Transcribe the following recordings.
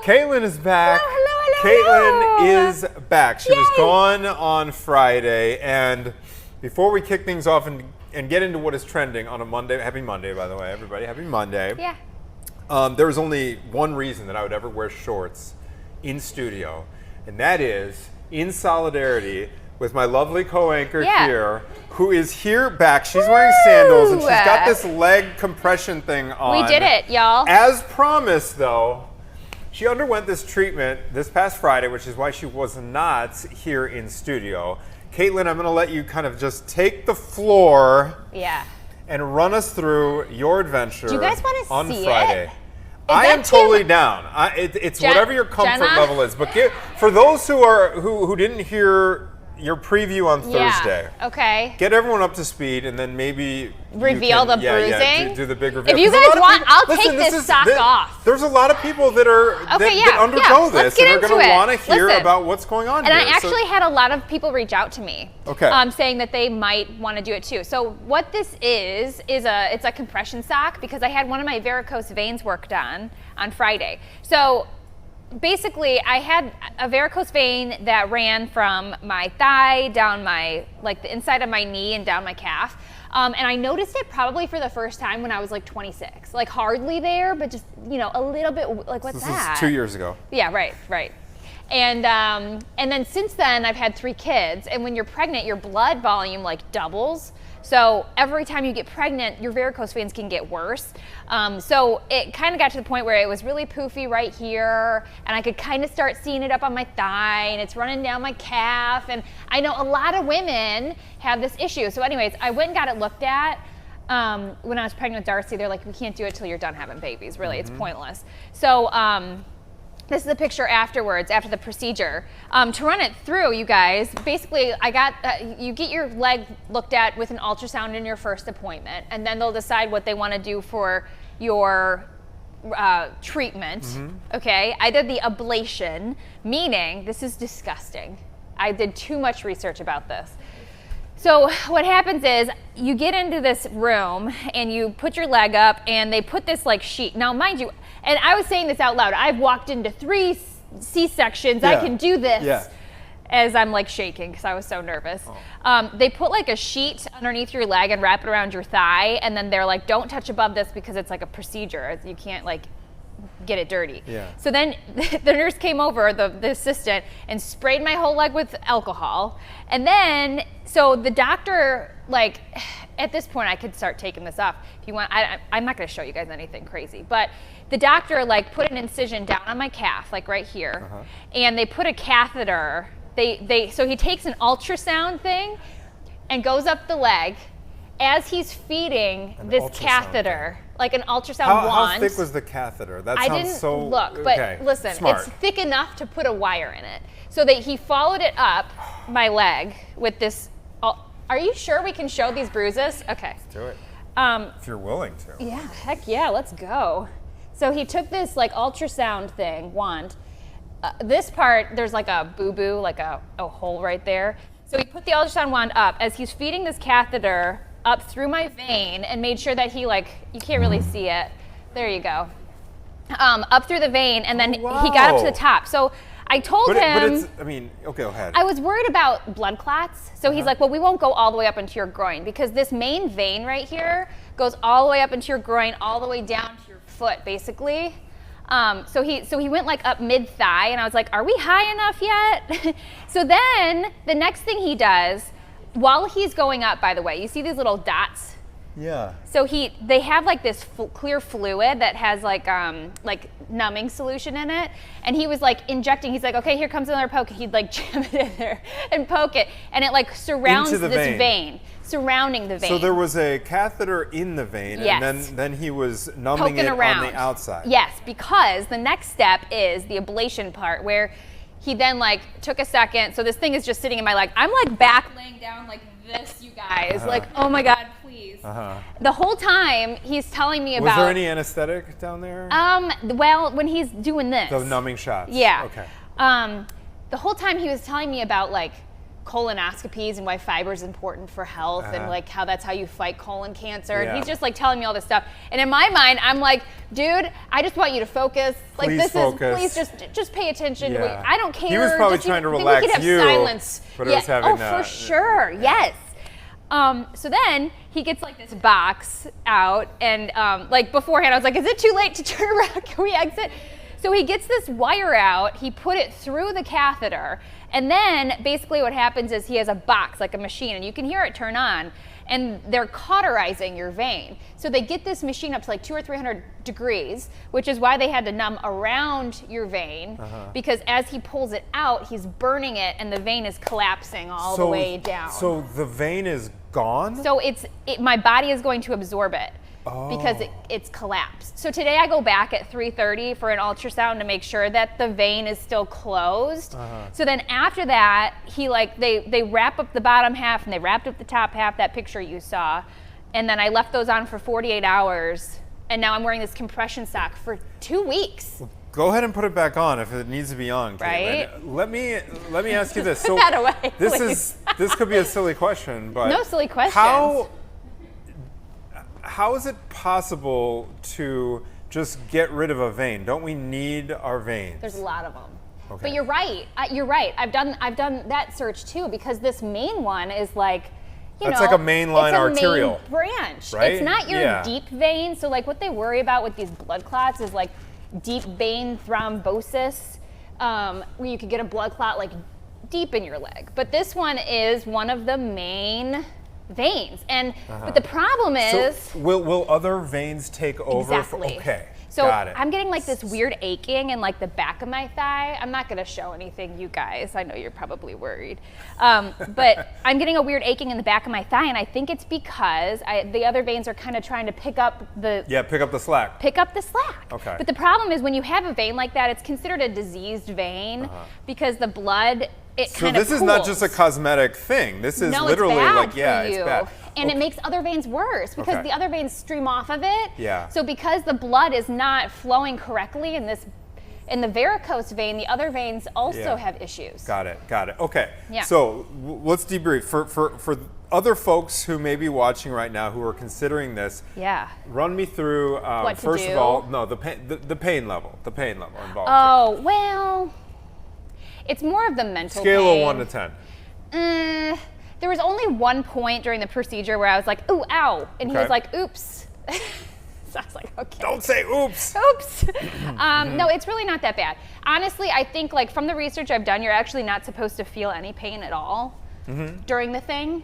Caitlin is back. Caitlin is back. She was gone on Friday, and before we kick things off and get into what is trending on a Monday, happy Monday, by the way, everybody, happy Monday. Yeah. There was only one reason that I would ever wear shorts in studio, and that is in solidarity with my lovely co-anchor here, who is here back. She's wearing sandals, and she's got this leg compression thing on. We did it, y'all. As promised, though, she underwent this treatment this past Friday, which is why she was not here in studio. Caitlin, I'm going to let you kind of just take the floor and run us through your adventure. Do you guys want to on see Friday. it? I am totally down. It's whatever your comfort level is. But for those who didn't hear your preview on Thursday. Okay. Get everyone up to speed, and then maybe reveal the bruising. Yeah, do the big reveal. If you guys want, I'll take this sock off. There's a lot of people that undergo this and are going to want to hear about what's going on and here. I actually had a lot of people reach out to me, saying that they might want to do it too. So what this is it's a compression sock, because I had one of my varicose veins worked on Friday. So basically, I had a varicose vein that ran from my thigh down the inside of my knee and down my calf. And I noticed it probably for the first time when I was like 26. Like hardly there, but just, a little bit like, what's that? This is 2 years ago. Yeah, right. And then since then, I've had 3 kids. And when you're pregnant, your blood volume like doubles. So every time you get pregnant, your varicose veins can get worse. So it kind of got to the point where it was really poofy right here, and I could kind of start seeing it up on my thigh, and it's running down my calf. And I know a lot of women have this issue. So anyways, I went and got it looked at. When I was pregnant with Darcy, they're like, we can't do it till you're done having babies. Really, it's pointless. So this is the picture afterwards, after the procedure. To run it through, you guys, basically you get your leg looked at with an ultrasound in your first appointment, and then they'll decide what they want to do for your treatment. Okay, I did the ablation, meaning, this is disgusting. I did too much research about this. So what happens is you get into this room and you put your leg up, and they put this like sheet. Now, mind you, and I was saying this out loud, I've walked into 3 C-sections. I can do this. As I'm like shaking because I was so nervous. They put like a sheet underneath your leg and wrap it around your thigh, and then they're like, don't touch above this because it's like a procedure. You can't like get it dirty. So then the nurse came over, the assistant, and sprayed my whole leg with alcohol. And then, so the doctor, like, at this point I could start taking this off if you want. I'm not going to show you guys anything crazy, but the doctor like put an incision down on my calf, like right here, and they put a catheter. So he takes an ultrasound thing and goes up the leg as he's feeding this catheter, like an ultrasound wand. How thick was the catheter? That I sounds didn't so look, but listen, smart. It's thick enough to put a wire in it. So that he followed it up my leg with this. Are you sure we can show these bruises? Okay. Let's do it. If you're willing to. Yeah, heck yeah, let's go. So he took this like ultrasound wand. This part, there's like a boo-boo, like a hole right there. So he put the ultrasound wand up as he's feeding this catheter up through my vein, and made sure that he you can't really see it. There you go. Up through the vein, and then he got up to the top. So I told him. But it's, okay, go ahead. I was worried about blood clots. So he's like, well, we won't go all the way up into your groin, because this main vein right here goes all the way up into your groin, all the way down to your foot, basically. So he went like up mid-thigh, and I was like, are we high enough yet? So then the next thing he does, while he's going up, by the way, you see these little dots? Yeah. So they have like this clear fluid that has like numbing solution in it, and he was like injecting. He's like, okay, here comes another poke. He'd like jam it in there and poke it, and it like surrounds this vein, surrounding the vein. So there was a catheter in the vein, and then he was numbing it around on the outside. Yes, because the next step is the ablation part, where he then like took a second. So this thing is just sitting in my leg. I'm like back laying down like this, you guys. Like, oh my God, please. The whole time he's telling me about. Was there any anesthetic down there? Well, when he's doing this. The numbing shots. Yeah. Okay. The whole time he was telling me about like colonoscopies and why fiber is important for health, and like how that's how you fight colon cancer. And he's just like telling me all this stuff. And in my mind, I'm like, dude, I just want you to focus. Like please just pay attention. I don't care. He was probably trying to relax you. Silence. But it was having for sure. Yes. So then he gets like this box out, and like beforehand I was like, is it too late to turn around? Can we exit? So he gets this wire out, he put it through the catheter, and then basically what happens is he has a box, like a machine, and you can hear it turn on, and they're cauterizing your vein. So they get this machine up to like 200 or 300 degrees, which is why they had to numb around your vein, because as he pulls it out, he's burning it, and the vein is collapsing all the way down. So the vein is gone? So my body is going to absorb it. because it's collapsed. So today I go back at 3:30 for an ultrasound to make sure that the vein is still closed. So then after that, they wrap up the bottom half and they wrapped up the top half, that picture you saw. And then I left those on for 48 hours. And now I'm wearing this compression sock for 2 weeks. Go ahead and put it back on if it needs to be on, Caitlin. Right? Let me ask you this. Put that away, This could be a silly question, but no silly questions. How is it possible to just get rid of a vein? Don't we need our veins? There's a lot of them. Okay. But you're right. You're right. I've done that search too, because this main one is like, That's like a mainline arterial main branch. right? It's not your deep vein. So like what they worry about with these blood clots is like deep vein thrombosis, where you could get a blood clot like deep in your leg. But this one is one of the main veins. And but the problem is, so will other veins take over? Exactly. Okay. So got it. I'm getting like this weird aching in like the back of my thigh. I'm not going to show anything, you guys. I know you're probably worried. But I'm getting a weird aching in the back of my thigh, and I think it's because the other veins are kind of trying to pick up the slack. Pick up the slack. Okay. But the problem is when you have a vein like that, it's considered a diseased vein because the blood kind of So this is not just a cosmetic thing. This is literally it's bad for it's you. bad. And it makes other veins worse because the other veins stream off of it. Yeah. So because the blood is not flowing correctly in the varicose vein, the other veins also have issues. Got it. Okay. Yeah. So let's debrief. For other folks who may be watching right now who are considering this, run me through, what to first do? of all, the pain level involved. Oh, well, it's more of the mental Scale pain. of 1 to 10. There was only one point during the procedure where I was like, ooh, ow. And he was like, oops. So I was like, okay. Don't say oops. Oops. No, it's really not that bad. Honestly, I think like from the research I've done, you're actually not supposed to feel any pain at all during the thing.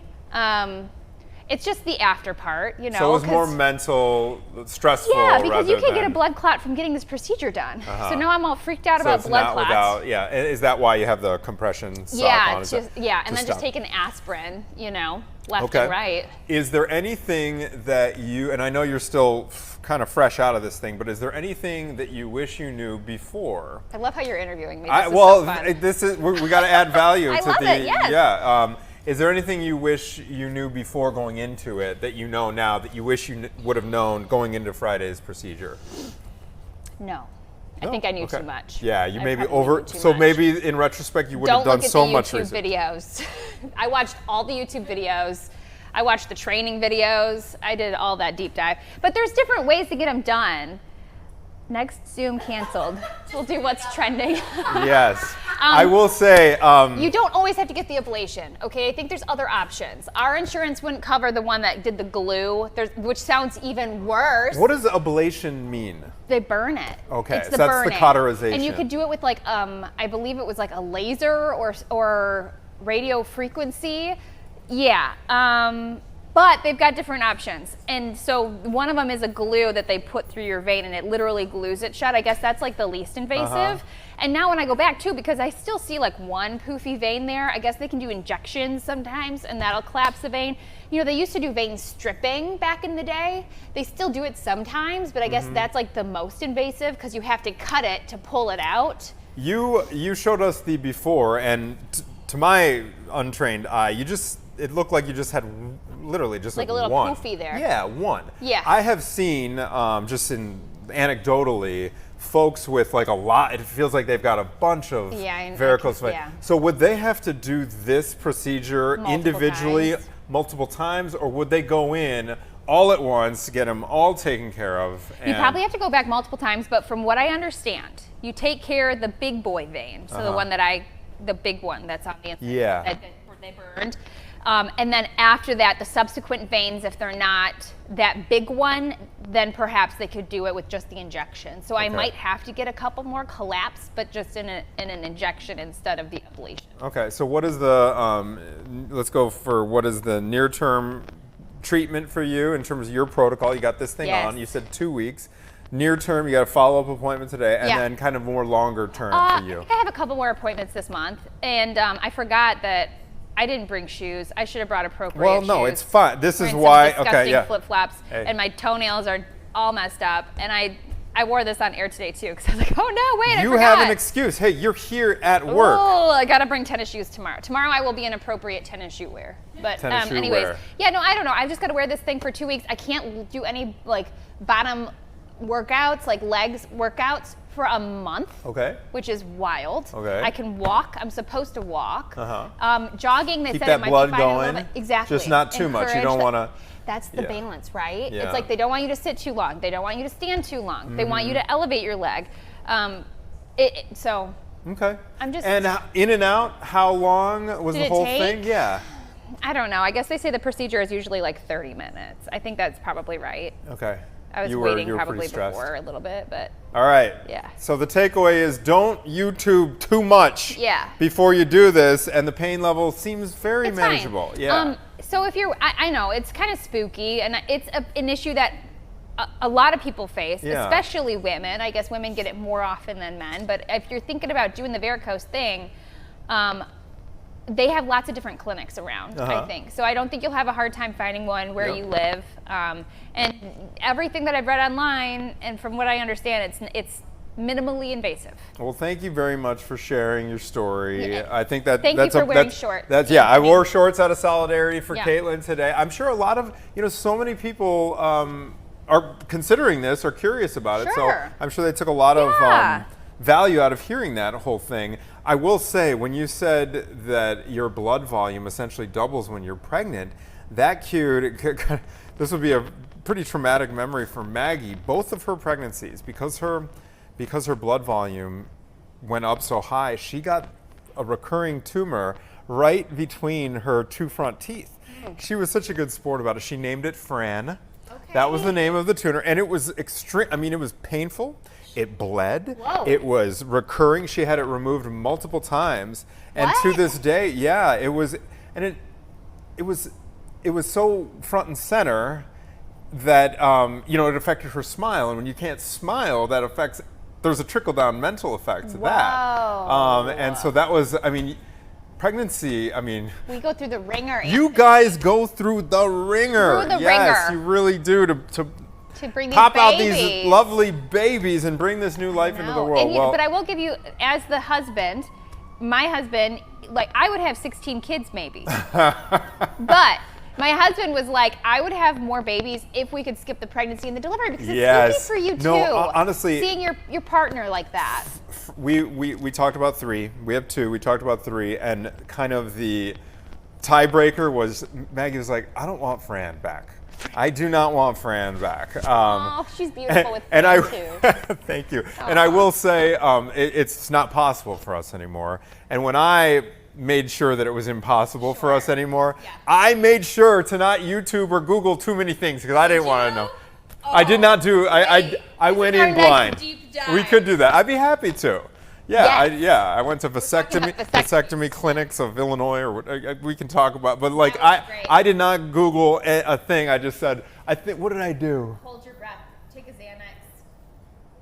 It's just the after part, you know. So it was more mental, stressful. Yeah, because you can get a than- blood clot from getting this procedure done. So now I'm all freaked out about it's blood not clots. Is that why you have the compression sock on? And then just take an aspirin, left and right. Is there anything that you, and I know you're still kind of fresh out of this thing, but is there anything that you wish you knew before? I love how you're interviewing me. This is so fun. We got to add value I to love the it, yes. Is there anything you wish you knew before going into it that you know now that you wish you would have known going into Friday's procedure? No. I think I knew too much. Yeah, you I maybe probably knew too so much. maybe in retrospect you would have done so much Don't look at the YouTube research. videos. I watched all the YouTube videos. I watched the training videos. I did all that deep dive. But there's different ways to get them done. Next Zoom canceled. We'll do what's trending. Yes. I will say. You don't always have to get the ablation, okay? I think there's other options. Our insurance wouldn't cover the one that did the glue, which sounds even worse. What does ablation mean? They burn it. Okay, it's so that's burning. the cauterization. And you could do it with like, I believe it was like a laser or radio frequency. Yeah. But they've got different options. And so one of them is a glue that they put through your vein and it literally glues it shut. I guess that's like the least invasive. And now when I go back too, because I still see like one poofy vein there, I guess they can do injections sometimes and that'll collapse the vein. They used to do vein stripping back in the day. They still do it sometimes, but I guess that's like the most invasive because you have to cut it to pull it out. You showed us the before, and to my untrained eye, it looked like you just had literally just like a little one. poofy there. Yeah, one. Yeah. I have seen just anecdotally folks with like a lot. It feels like they've got a bunch of varicose veins. Yeah. So would they have to do this procedure individually times. multiple times, or would they go in all at once, get them all taken care of? You probably have to go back multiple times, but from what I understand, you take care of the big boy vein, so the big one that's on the inside that they burned. And then after that, the subsequent veins, if they're not that big one, then perhaps they could do it with just the injection. So I might have to get a couple more collapse, but just in an injection instead of the ablation. Okay, so what is let's go for what is the near-term treatment for you in terms of your protocol? You got this thing on, you said 2 weeks. Near term, you got a follow-up appointment today, and then kind of more longer term for you. I think I have a couple more appointments this month, and I forgot that I didn't bring shoes. I should have brought appropriate Well, shoes. no, it's fine. This is Wearing why. some Okay, yeah. flip-flops, and my toenails are all messed up. And I wore this on air today too, because I was like, oh no, wait, I You forgot. have an excuse. Hey, you're here at work. Oh, I gotta bring tennis shoes tomorrow. Tomorrow I will be in appropriate tennis shoe wear. But Tennis shoe anyways, wear. yeah, no, I don't know. I've just gotta wear this thing for 2 weeks. I can't do any like bottom workouts, like legs workouts for a month. Okay. Which is wild. Okay. I can walk. I'm supposed to walk. Uh-huh. Jogging, they Keep said that it might blood be fine a little going. bit. Exactly. Just not too much. You don't want to. That's the Yeah. balance, right? Yeah. It's like they don't want you to sit too long. They don't want you to stand too long. They want you to elevate your leg. So Okay. I'm just. And in and out, how long was Did the it whole take? thing? Yeah. I don't know. I guess they say the procedure is usually like 30 minutes. I think that's probably right. Okay. I was you waiting were probably pretty stressed. before a little bit, but All right. Yeah. So the takeaway is don't YouTube too much Yeah. before you do this, and the pain level seems very it's manageable. fine. Yeah. So if you're, I know it's kind of spooky, and it's an issue that a lot of people face, Yeah. especially women. I guess women get it more often than men. But if you're thinking about doing the varicose thing, they have lots of different clinics around, I think. So I don't think you'll have a hard time finding one where you live. And everything that I've read online, and from what I understand, it's minimally invasive. Well, thank you very much for sharing your story. Yeah. I think that Thank that's you for wearing that's, shorts. That's I wore shorts out of solidarity for Yeah. Caitlin today. I'm sure a lot of so many people are considering this or curious about it. So Sure. I'm sure they took a lot Yeah. of value out of hearing that whole thing. I will say, when you said that your blood volume essentially doubles when you're pregnant, that cued. This would be a pretty traumatic memory for Maggie. Both of her pregnancies, because her blood volume went up so high, she got a recurring tumor right between her two front teeth. She was such a good sport about it. She named it Fran. Okay. That was the name of the tumor, and it was extreme. I mean, it was painful. It bled. Whoa. It was recurring. She had it removed multiple times, and to What? this day, yeah, it was, and it was so front and center that it affected her smile, and when you can't smile, that affects. There's a trickle down mental effect to that. Whoa. And so that was, pregnancy. We go through the ringer. You guys go through the ringer. Through the yes, ringer. you really do to bring these pop out babies. these lovely babies and bring this new life into the No. world. And but I will give you, as the husband, my husband, like I would have 16 kids maybe. But my husband was like, I would have more babies if we could skip the pregnancy and the delivery, because Yes. it's easy for you too. No, honestly, seeing your partner like that. we talked about 3. We have 2. We talked about 3, and kind of the tiebreaker was Maggie was like, I don't want Fran back. I do not want Fran back. Oh, she's beautiful with Fran too. Thank you. And I will say, it's not possible for us anymore. And when I made sure that it was impossible for us anymore, I made sure to not YouTube or Google too many things, because I didn't want to know. I did not do. I went in blind. We could do that. I'd be happy to. Yeah, Yes. I went to vasectomy vasectomies. clinics of Illinois, or we can talk about. But like, That was great. I did not Google a thing. I just said, what did I do? Hold your breath. Take a Xanax.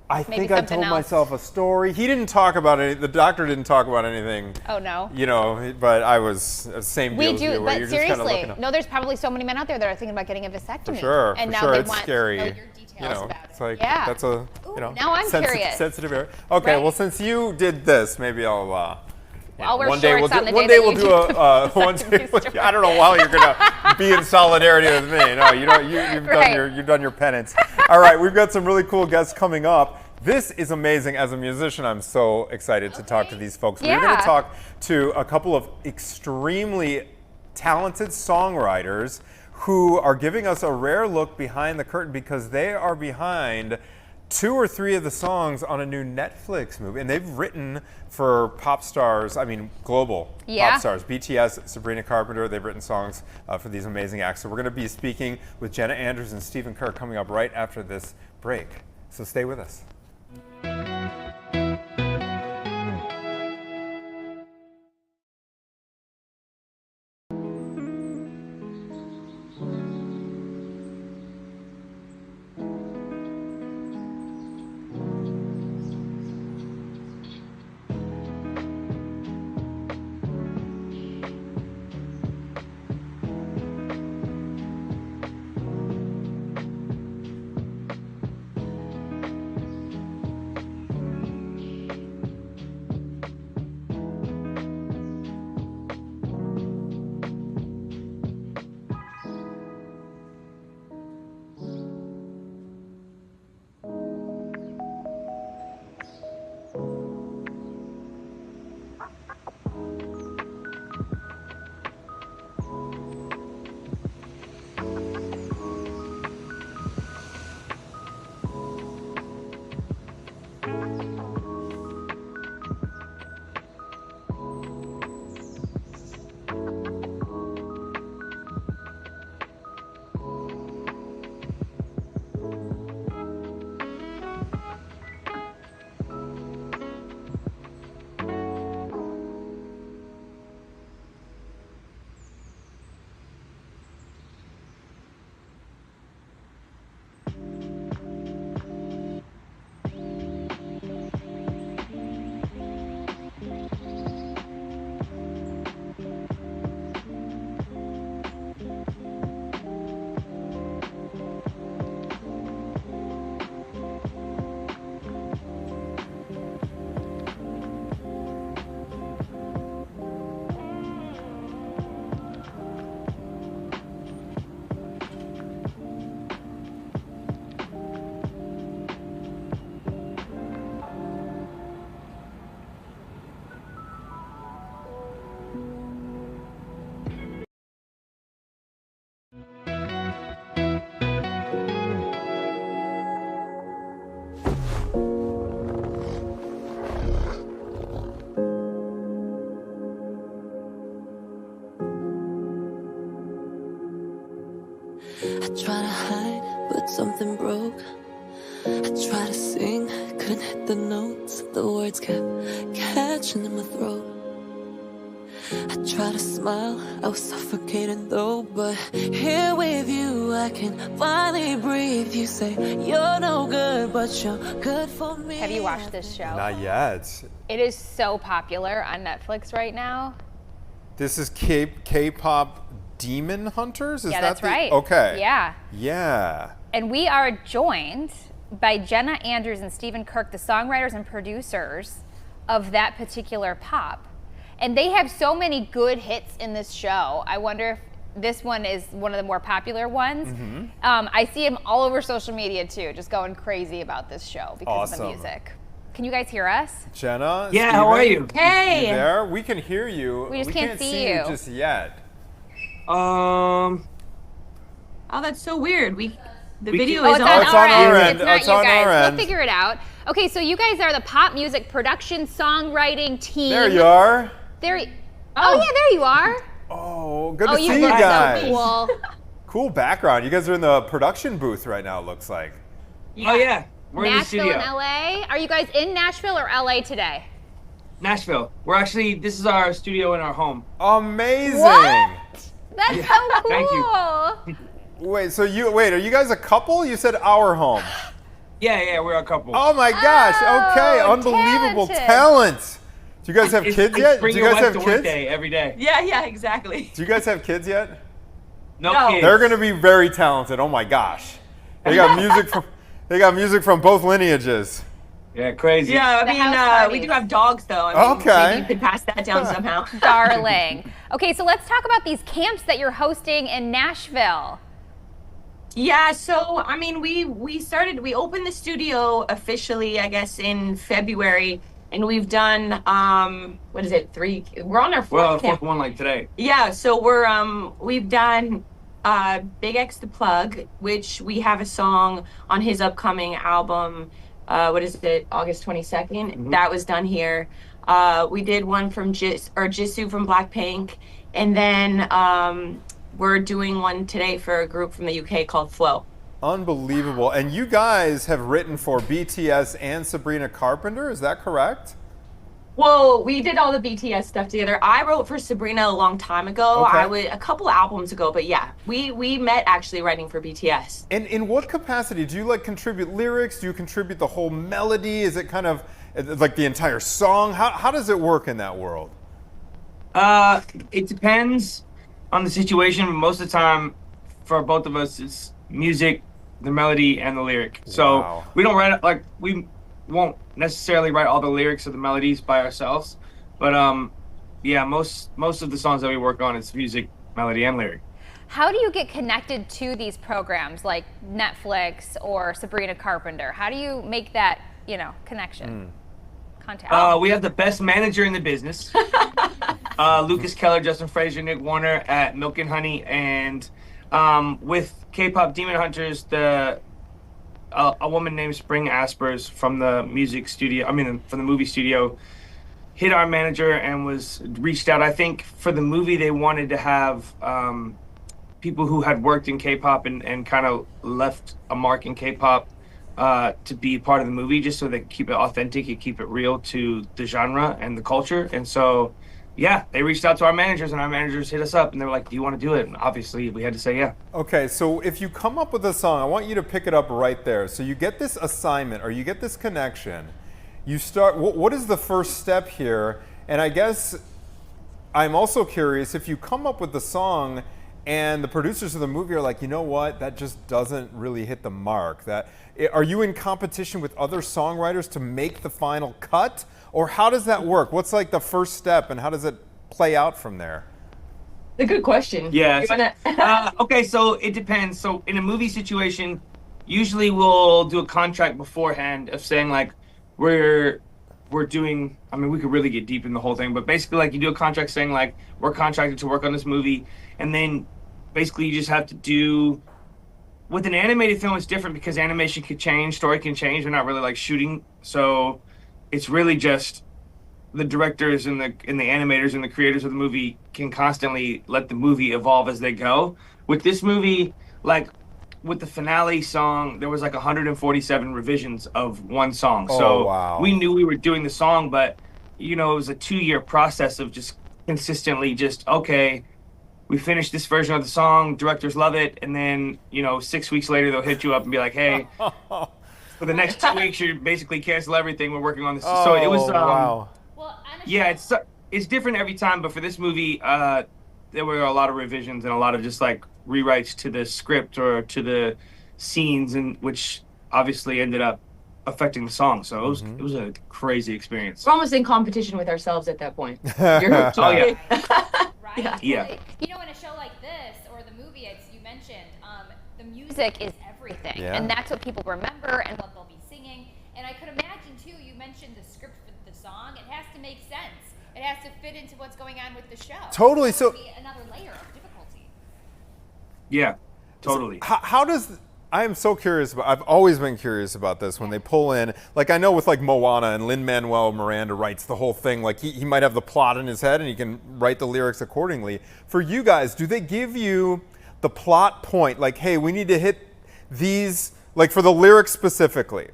I Maybe think I something told else. myself a story. He didn't talk about it. The doctor didn't talk about anything. Oh no. But I was same deal We as you, do, where but you're just kind of seriously, looking up. no, there's probably so many men out there that are thinking about getting a vasectomy. For and now sure, they it's want scary. to know your details about it. It's like that's a now I'm curious. sensitive area. Okay, Right. well, since you did this, maybe I'll. I'll wear one day we'll shorts do. on the One day day that we'll you do do a. the One day. vasectomy I don't know how you're gonna be in solidarity with me. No, you don't. You've Right. you've done your penance. All right, we've got some really cool guests coming up. This is amazing. As a musician, I'm so excited to talk to these folks. We're going Yeah. to talk to a couple of extremely talented songwriters who are giving us a rare look behind the curtain, because they are behind 2 or 3 of the songs on a new Netflix movie. And they've written for pop stars, global pop stars. BTS, Sabrina Carpenter, they've written songs for these amazing acts. So we're going to be speaking with Jenna Andrews and Stephen Kirk coming up right after this break. So stay with us. I try to hide, but something broke. I try to sing, couldn't hit the notes. The words kept catching in my throat. I try to smile, I was suffocating though. But here with you, I can finally breathe. You say you're no good, but you're good for me. Have you watched this show? Not yet. It is so popular on Netflix right now. This is Kpop Demon Hunters? Is Yeah, that that's right. Okay. Yeah. Yeah. And we are joined by Jenna Andrews and Stephen Kirk, the songwriters and producers of that particular pop. And they have so many good hits in this show. I wonder if this one is one of the more popular ones. Mm-hmm. I see them all over social media too, just going crazy about this show because of the Awesome. music. Can you guys hear us? Jenna? Yeah, Steven, how are you? Hey! You there? We can hear you. We just can't see you you. just yet. Um, Oh, that's so weird. The We video can- is it's on. on it's our on our end. end. It's not It's you on guys. our We'll end. figure it out. Okay, so you guys are the pop music production songwriting team. There you are. There. Oh yeah, there you are. Oh, good to Oh, see you you look guys. so cool. Cool background. You guys are in the production booth right now, it looks like. Oh yeah, we're in the Nashville studio. and LA. Are you guys in Nashville or LA today? Nashville. This is our studio in our home. Amazing. What? That's Yeah, so cool. thank you. Wait, are you guys a couple? You said our home. Yeah, we're a couple. Oh my gosh. Okay. Oh, Unbelievable talented. talent. Do you guys have It's- kids it's yet? Do bring you your guys wife have to work kids? day every day. Yeah, exactly. Do you guys have kids yet? No No. kids. They're going to be very talented. Oh my gosh. They got music from both lineages. Yeah, crazy. Yeah, The I house mean, parties. we do have dogs though. I mean, Okay. maybe you could pass that down somehow. Darling. Okay, so let's talk about these camps that you're hosting in Nashville. Yeah, so I mean, we opened the studio officially, I guess, in February, and we've done what is it? We're on our fourth Well, the camp. fourth one like today. Yeah, so we've done Big X the Plug, which we have a song on his upcoming album. What is it? August 22nd. Mm-hmm. That was done here. We did one from Jisoo from Blackpink, and then we're doing one today for a group from the UK called Flow. Unbelievable. And you guys have written for BTS and Sabrina Carpenter, is that correct? Well, we did all the BTS stuff together. I wrote for Sabrina a long time ago. Okay. A couple albums ago, but yeah, we met actually writing for BTS. And in what capacity? Do you contribute lyrics? Do you contribute the whole melody? Is it kind of like the entire song? How does it work in that world? It depends on the situation. Most of the time, for both of us, it's music, the melody, and the lyric. So Wow. we don't write we won't necessarily write all the lyrics or the melodies by ourselves, but yeah, most of the songs that we work on is music, melody, and lyric. How do you get connected to these programs like Netflix or Sabrina Carpenter? How do you make that, connection? Contact. We have the best manager in the business. Lucas Keller, Justin Frazier, Nick Warner at Milk and Honey, and with Kpop Demon Hunters, a woman named Spring Aspers from the from the movie studio, hit our manager and was reached out. I think for the movie they wanted to have people who had worked in K-pop and kind of left a mark in K-pop to be part of the movie, just so they keep it authentic and keep it real to the genre and the culture. And so, yeah, they reached out to our managers, and our managers hit us up, and they were like, do you want to do it? And obviously, we had to say yeah. Okay, so if you come up with a song, I want you to pick it up right there. So you get this assignment, or you get this connection. You start, what is the first step here? And I guess I'm also curious, if you come up with the song and the producers of the movie are like, you know what, that just doesn't really hit the mark. Are you in competition with other songwriters to make the final cut? Or how does that work? What's like the first step, and how does it play out from there? A good question. Yeah. Okay, so it depends. So in a movie situation, usually we'll do a contract beforehand of saying like, we're doing, I mean, we could really get deep in the whole thing, but basically like you do a contract saying like, we're contracted to work on this movie, and then basically you just have to do, with an animated film it's different because animation could change, story can change, we're not really like shooting, so it's really just the directors and the animators and the creators of the movie can constantly let the movie evolve as they go. With this movie, like with the finale song, there was like 147 revisions of one song. So wow. We knew we were doing the song, but it was a 2-year process of just consistently okay, we finished this version of the song, directors love it, and then 6 weeks later they'll hit you up and be like, hey, for the next 2 weeks you basically cancel everything, we're working on this. So it was wow. Well, yeah, it's different every time, but for this movie there were a lot of revisions and a lot of just like rewrites to the script or to the scenes, and which obviously ended up affecting the song. So it was a crazy experience. We're almost in competition with ourselves at that point. Oh yeah. Right? Yeah. Like, in a show like this or the movie, as you mentioned, the music is everything. Yeah. And that's what people remember and what they'll be singing. And I could imagine, too, you mentioned the script for the song. It has to make sense. It has to fit into what's going on with the show. Totally. So, be another layer of difficulty. Yeah, totally. How does... I am so curious I've always been curious about this when they pull in, like I know with like Moana and Lin-Manuel Miranda writes the whole thing, like he might have the plot in his head and he can write the lyrics accordingly. For you guys, do they give you the plot point, like, hey, we need to hit these, like for the lyrics specifically,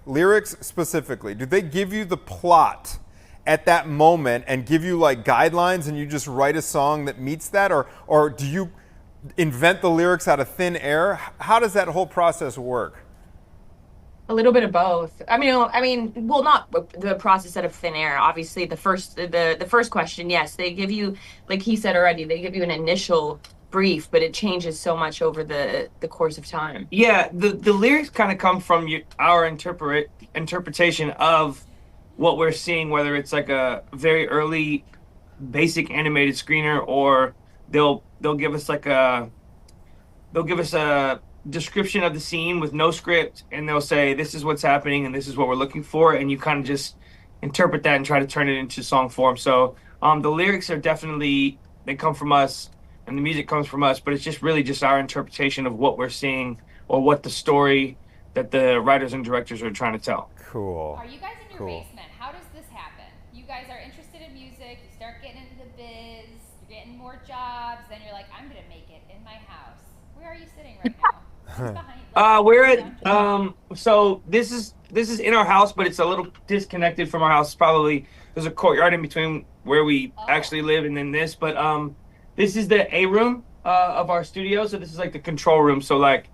do they give you the plot at that moment and give you like guidelines and you just write a song that meets that, or do you invent the lyrics out of thin air? How does that whole process work? A little bit of both. I mean, well, not the process out of thin air. Obviously, the first question, yes, they give you, like he said already, they give you an initial brief, but it changes so much over the course of time. Yeah, the lyrics kind of come from our interpretation of what we're seeing, whether it's like a very early basic animated screener, or they'll give us a description of the scene with no script, and they'll say this is what's happening and this is what we're looking for, and you kind of just interpret that and try to turn it into song form. So the lyrics are definitely, they come from us and the music comes from us, but it's just really just our interpretation of what we're seeing or what the story that the writers and directors are trying to tell. Cool. Are you guys in your basement? How does this happen? You guys are interested in music, you start getting into the biz, you're getting more jobs, then you're like, I'm gonna make it in my house. Where are you sitting right now? We're at so this is in our house, but it's a little disconnected from our house. Probably there's a courtyard in between where we actually live and then this, but this is the A room of our studio, so this is like the control room. So like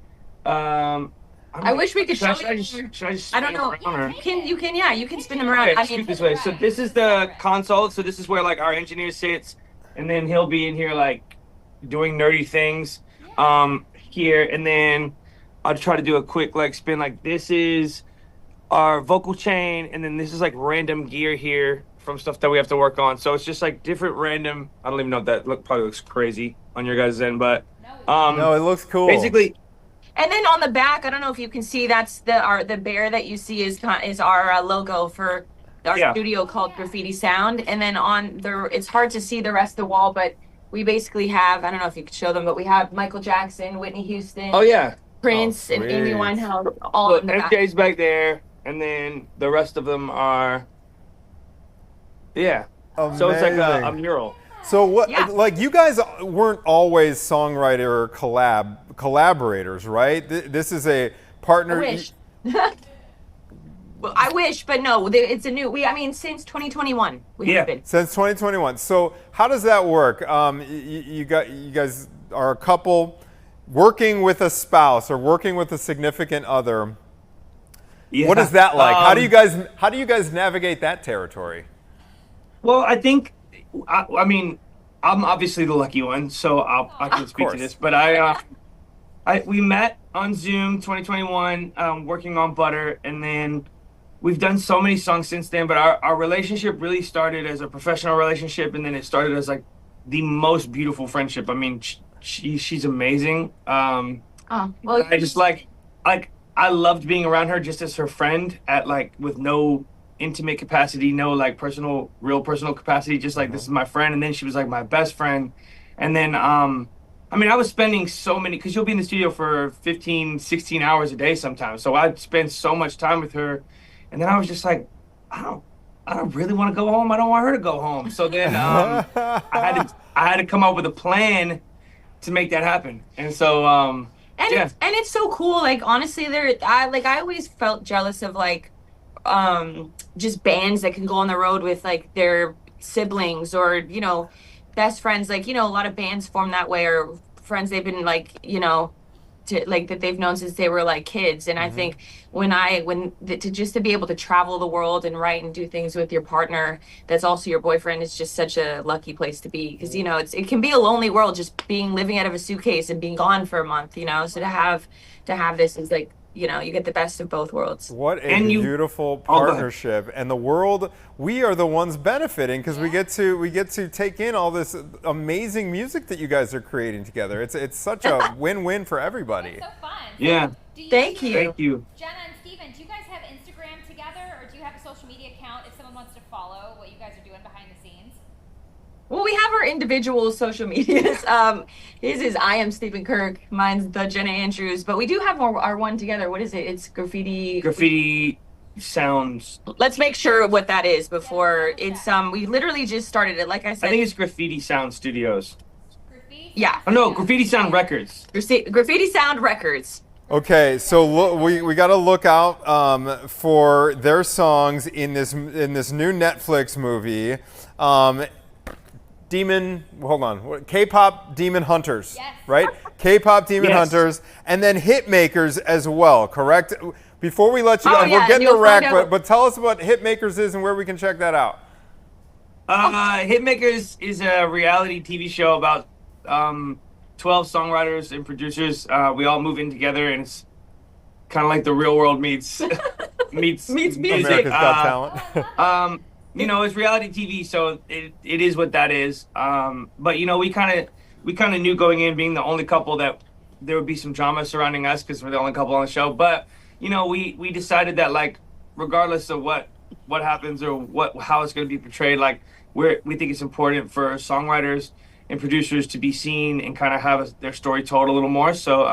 I wish we could show you. Should I just I don't know. You can spin them around. Okay, shoot this way. So this is the console. So this is where like our engineer sits, and then he'll be in here like doing nerdy things here, and then I'll try to do a quick like spin. Like this is our vocal chain, and then this is like random gear here from stuff that we have to work on. So it's just like different random. I don't even know if that probably looks crazy on your guys' end, but no, it looks cool. Basically. And then on the back, I don't know if you can see, that's the bear that you see is our logo for our studio called Graffiti Sound, and then on the it's hard to see the rest of the wall, but we basically have, I don't know if you could show them, but we have Michael Jackson, Whitney Houston, Prince, and Amy Winehouse all in the back. MJ's back there, and then the rest of them are Amazing. So it's like a mural. So what? Like you guys weren't always songwriter collaborators, right? This is a partner. I wish. Well, I wish, but no. It's a new. I mean, since 2021, we have been. Since 2021. So how does that work? You guys are a couple working with a spouse or working with a significant other. Yeah. What is that like? How do you guys navigate that territory? Well, I think. I mean, I'm obviously the lucky one, so I can speak to this. But we met on Zoom 2021, working on Butter, and then we've done so many songs since then. But our relationship really started as a professional relationship, and then it started as like the most beautiful friendship. I mean, she's amazing. Well, I just like I loved being around her just as her friend with no intimate capacity, no like real personal capacity, just like this is my friend. And then she was like my best friend. And then I mean, I was spending so many, because you'll be in the studio for 15 16 hours a day sometimes, so I'd spend so much time with her. And then I was just like, I don't really want to go home. I don't want her to go home. So then I had to come up with a plan to make that happen. And so it's so cool. Like honestly, I always felt jealous of like just bands that can go on the road with like their siblings or, you know, best friends. Like, you know, a lot of bands form that way, or friends they've been like, you know, that they've known since they were like kids. And I think to be able to travel the world and write and do things with your partner that's also your boyfriend is just such a lucky place to be, because you know it can be a lonely world just living out of a suitcase and being gone for a month, you know. So to have this is like, you know, you get the best of both worlds. What a beautiful partnership. And the world, we are the ones benefiting because we get to take in all this amazing music that you guys are creating together. It's such a win-win for everybody. It's so fun. Yeah. Thank you. Thank you. Jenna and Steven, do you guys have Instagram together, or do you have a social media account if someone wants to follow what you guys are doing behind the scenes? Well, we have our individual social medias. His is I am Stephen Kirk. Mine's the Jenna Andrews. But we do have our one together. What is it? It's Graffiti Sounds. Let's make sure what that is before it's we literally just started it. Like I said, I think it's Graffiti Sound Studios. Yeah. Oh no, Graffiti Sound Records. Graffiti Sound Records. Okay, so we got to look out for their songs in this new Netflix movie. Kpop Demon Hunters, yes. Right? Kpop Demon Hunters, and then Hitmakers as well, correct? Before we let you go, we're getting the rack, but tell us what Hitmakers is and where we can check that out. Hitmakers is a reality TV show about 12 songwriters and producers. We all move in together, and it's kind of like the real world meets music. America's Got Talent. You know, it's reality TV, so it is what that is. But you know, we kind of knew going in, being the only couple, that there would be some drama surrounding us because we're the only couple on the show. But you know, we decided that like, regardless of what happens or how it's going to be portrayed, like we think it's important for songwriters and producers to be seen and kind of have their story told a little more. So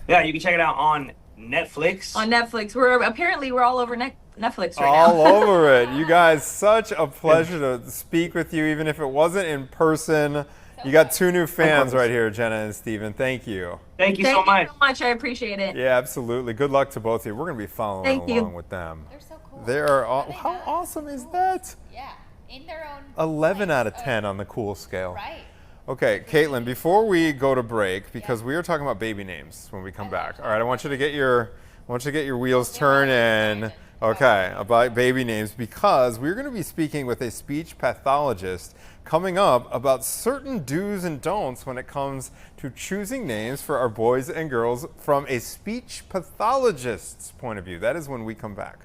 you can check it out on Netflix. On Netflix, we're all over Netflix right now. All over it. You guys, such a pleasure to speak with you, even if it wasn't in person. You got two new fans right here, Jenna and Steven. Thank you. Thank you so much. I appreciate it. Yeah, absolutely. Good luck to both of you. We're going to be following along with them. They're so cool. They are how awesome is that? Yeah, in their own 11 out of 10 on the cool scale. Right. Okay, Caitlin, before we go to break, because we are talking about baby names when we come back. All right, I want you to get your wheels turning. Okay, about baby names, because we're going to be speaking with a speech pathologist coming up about certain do's and don'ts when it comes to choosing names for our boys and girls from a speech pathologist's point of view. That is when we come back.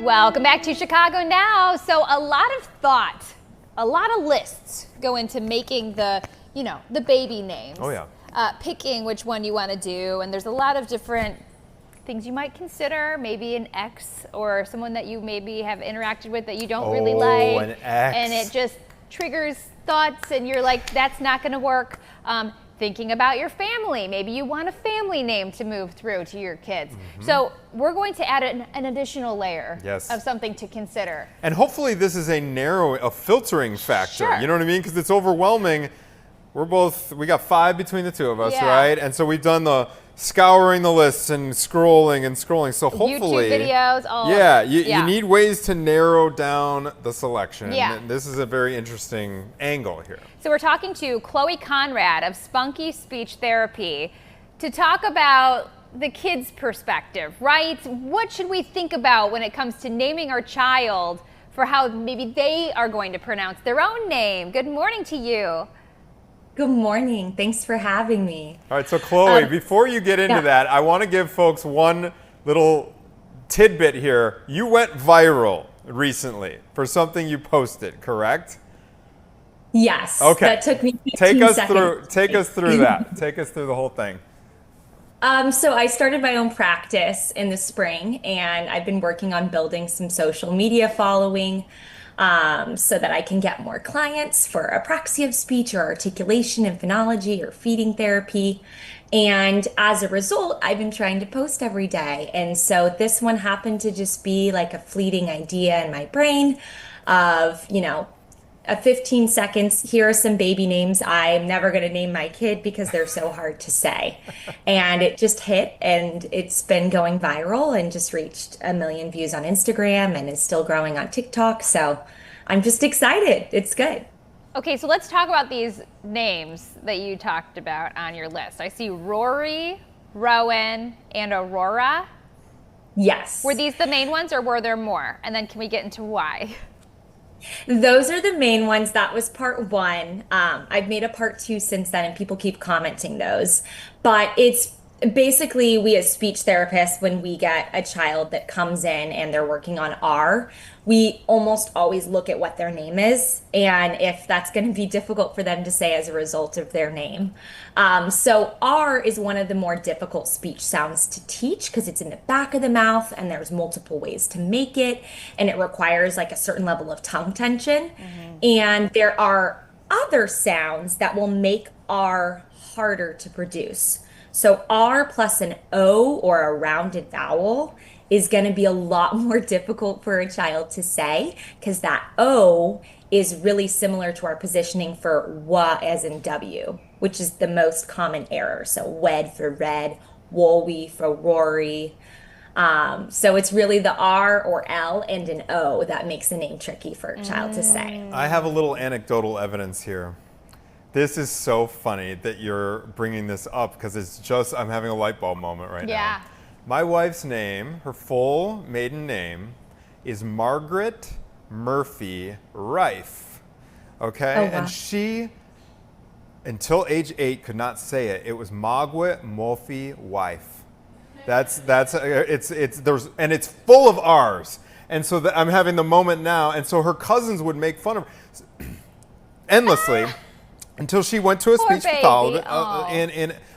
Welcome back to Chicago Now. So a lot of thought, a lot of lists go into making the baby names. Oh yeah. Picking which one you want to do, and there's a lot of different things you might consider, maybe an ex or someone that you maybe have interacted with that you don't really like. An ex. And it just triggers thoughts and you're like, that's not going to work. Thinking about your family. Maybe you want a family name to move through to your kids. Mm-hmm. So we're going to add an additional layer of something to consider. And hopefully this is a filtering factor. Sure. You know what I mean? Because it's overwhelming. We got 5 between the two of us, right? And so we've done the scouring the lists and scrolling. So hopefully, YouTube videos, all you need ways to narrow down the selection. Yeah. And this is a very interesting angle here. So we're talking to Chloe Conrad of Spunky Speech Therapy to talk about the kids' perspective, right? What should we think about when it comes to naming our child for how maybe they are going to pronounce their own name? Good morning to you. Good morning. Thanks for having me. All right, so Chloe, before you get into that, I want to give folks one little tidbit here. You went viral recently for something you posted, correct? Yes. Okay. That took me 15 seconds. Take us through that. Take us through the whole thing. So I started my own practice in the spring, and I've been working on building some social media following. So that I can get more clients for apraxia of speech or articulation and phonology or feeding therapy. And as a result, I've been trying to post every day. And so this one happened to just be like a fleeting idea in my brain of, a 15 seconds, here are some baby names I'm never going to name my kid because they're so hard to say. And it just hit, and it's been going viral and just reached 1 million views on Instagram and is still growing on TikTok. So I'm just excited. It's good. Okay, so let's talk about these names that you talked about on your list. I see Rory, Rowan, and Aurora. Yes. Were these the main ones or were there more? And then can we get into why? Those are the main ones. That was part 1. I've made a part 2 since then, and people keep commenting those. But it's basically, we as speech therapists, when we get a child that comes in and they're working on R, we almost always look at what their name is and if that's going to be difficult for them to say as a result of their name. So R is one of the more difficult speech sounds to teach because it's in the back of the mouth and there's multiple ways to make it, and it requires like a certain level of tongue tension. Mm-hmm. And there are other sounds that will make R harder to produce. So R plus an O or a rounded vowel is going to be a lot more difficult for a child to say because that O is really similar to our positioning for wa as in W, which is the most common error. So wed for red, woolly for Rory. So it's really the R or L and an O that makes the name tricky for a child to say. I have a little anecdotal evidence here. This is so funny that you're bringing this up because it's just, I'm having a light bulb moment right now. My wife's name, her full maiden name, is Margaret Murphy Rife. Okay? Oh, wow. And she, until age 8, could not say it. It was Margaret Murphy Wife. And it's full of R's. And so I'm having the moment now. And so her cousins would make fun of her endlessly. Until she went to a speech pathologist,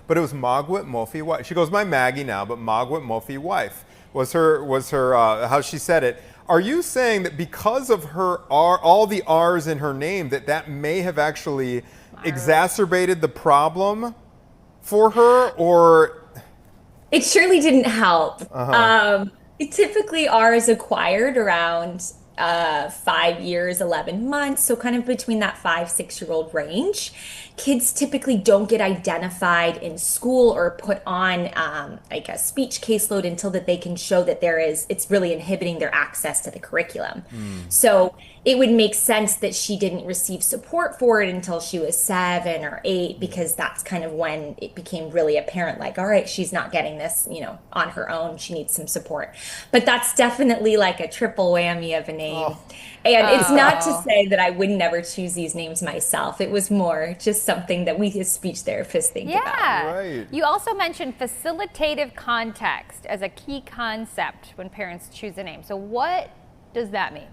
but it was Margaret Murphy Wife. She goes, my Maggie now, but Margaret Murphy Wife was her how she said it. Are you saying that because of her all the R's in her name, that may have actually exacerbated the problem for her, or? It surely didn't help. Typically R is acquired around 5 years, 11 months. So kind of between that 5-6-year-old range. Kids typically don't get identified in school or put on like a speech caseload until that they can show that it's really inhibiting their access to the curriculum. So it would make sense that she didn't receive support for it until she was 7 or 8, because that's kind of when it became really apparent, like, all right, she's not getting this, on her own. She needs some support. But that's definitely like a triple whammy of a name. And it's not to say that I would never choose these names myself. It was more just just something that we as speech therapists think about. Yeah. Right. You also mentioned facilitative context as a key concept when parents choose a name. So what does that mean?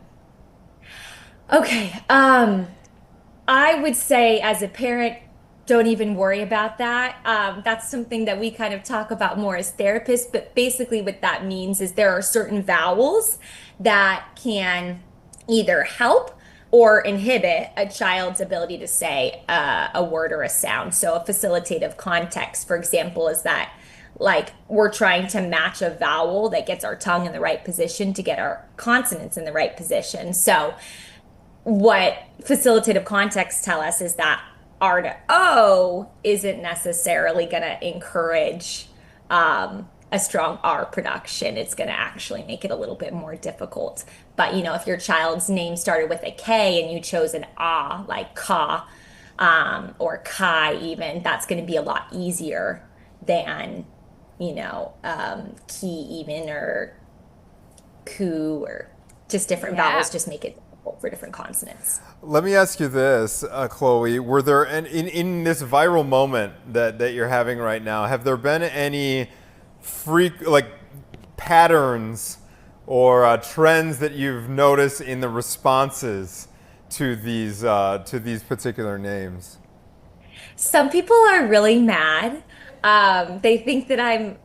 Okay. I would say as a parent, don't even worry about that. That's something that we kind of talk about more as therapists, but basically what that means is there are certain vowels that can either help or inhibit a child's ability to say a word or a sound. So a facilitative context, for example, is that like we're trying to match a vowel that gets our tongue in the right position to get our consonants in the right position. So what facilitative contexts tell us is that R to O isn't necessarily going to encourage a strong R production. It's going to actually make it a little bit more difficult. But, you know, if your child's name started with a K and you chose an A, like Ka, or Kai even, that's going to be a lot easier than, you know, Ki even, or Ku, or just different vowels just make it difficult for different consonants. Let me ask you this, Chloe. Were there, in this viral moment that you're having right now, have there been any patterns or trends that you've noticed in the responses to these particular names? Some people are really mad. They think that I'm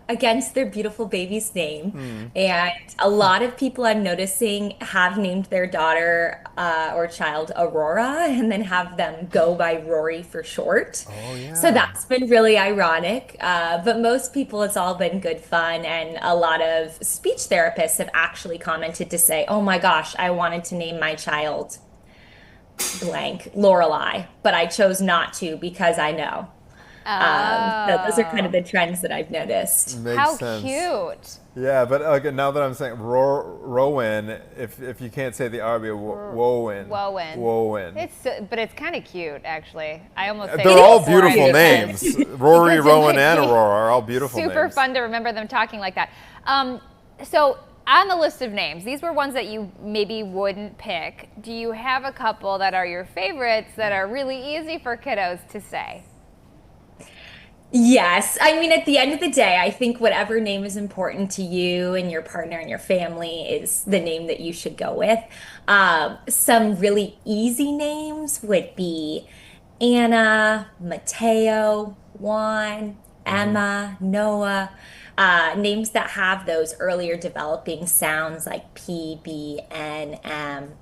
against their beautiful baby's name. And a lot of people I'm noticing have named their daughter or child Aurora and then have them go by Rory for short. Oh, yeah. So that's been really ironic. But most people, it's all been good fun. And a lot of speech therapists have actually commented to say, oh my gosh, I wanted to name my child blank Lorelei, but I chose not to because I know. So those are kind of the trends that I've noticed. Makes How sense. cute. Yeah, but now that I'm saying Rowan, if you can't say the R, it'd be Wowen. Wowen. Wowen. But it's kind of cute, actually. I almost say They're it all before I beautiful do it. names. Rory, Because Rowan, it and might be Aurora are all beautiful Super names. fun to remember them talking like that. So on the list of names, these were ones that you maybe wouldn't pick. Do you have a couple that are your favorites that are really easy for kiddos to say? Yes. I mean, at the end of the day, I think whatever name is important to you and your partner and your family is the name that you should go with. Some really easy names would be Anna, Mateo, Juan, Emma, Noah. Names that have those earlier developing sounds like P, B, N, M.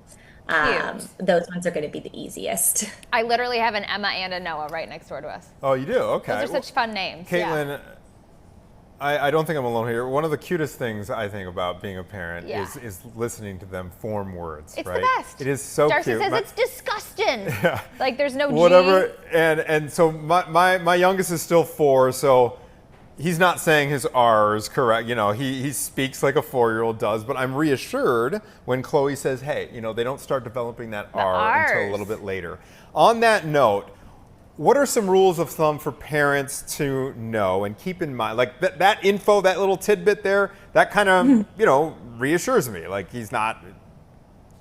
Those ones are going to be the easiest. I literally have an Emma and a Noah right next door to us. Oh, you do? Okay. Those are such fun names. Caitlin, Yeah. I don't think I'm alone here. One of the cutest things I think about being a parent Yeah. is listening to them form words. It's right? the best. It is so Darcy cute. says it's disgusting. Yeah. Like there's no G. Whatever, and so my youngest is still 4, so he's not saying his R's correct. You know, he speaks like a 4-year-old does, but I'm reassured when Chloe says, hey, you know, they don't start developing that R until a Rs. little bit later. On that note, what are some rules of thumb for parents to know and keep in mind? Like that info, that little tidbit there, that kind of, you know, reassures me. Like he's not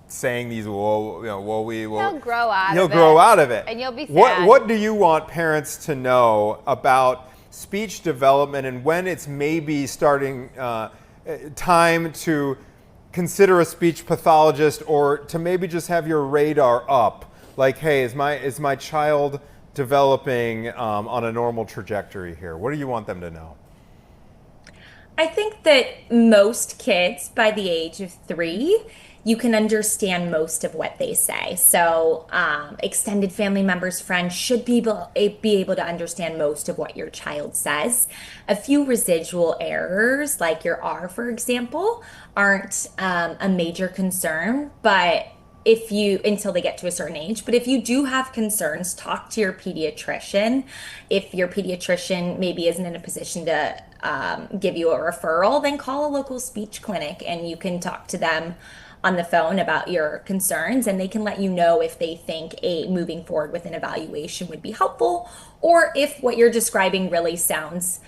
saying these, whoa, we will. He'll grow out of it. He'll grow out of it. And you'll be sad. What do you want parents to know about speech development and when it's maybe starting time to consider a speech pathologist, or to maybe just have your radar up? Like, hey, is my child developing on a normal trajectory here? What do you want them to know? I think that most kids by the age of 3, you can understand most of what they say. So extended family members, friends should be able to understand most of what your child says. A few residual errors, like your R, for example, aren't a major concern, but until they get to a certain age. But if you do have concerns, talk to your pediatrician. If your pediatrician maybe isn't in a position to give you a referral, then call a local speech clinic and you can talk to them on the phone about your concerns, and they can let you know if they think moving forward with an evaluation would be helpful, or if what you're describing really sounds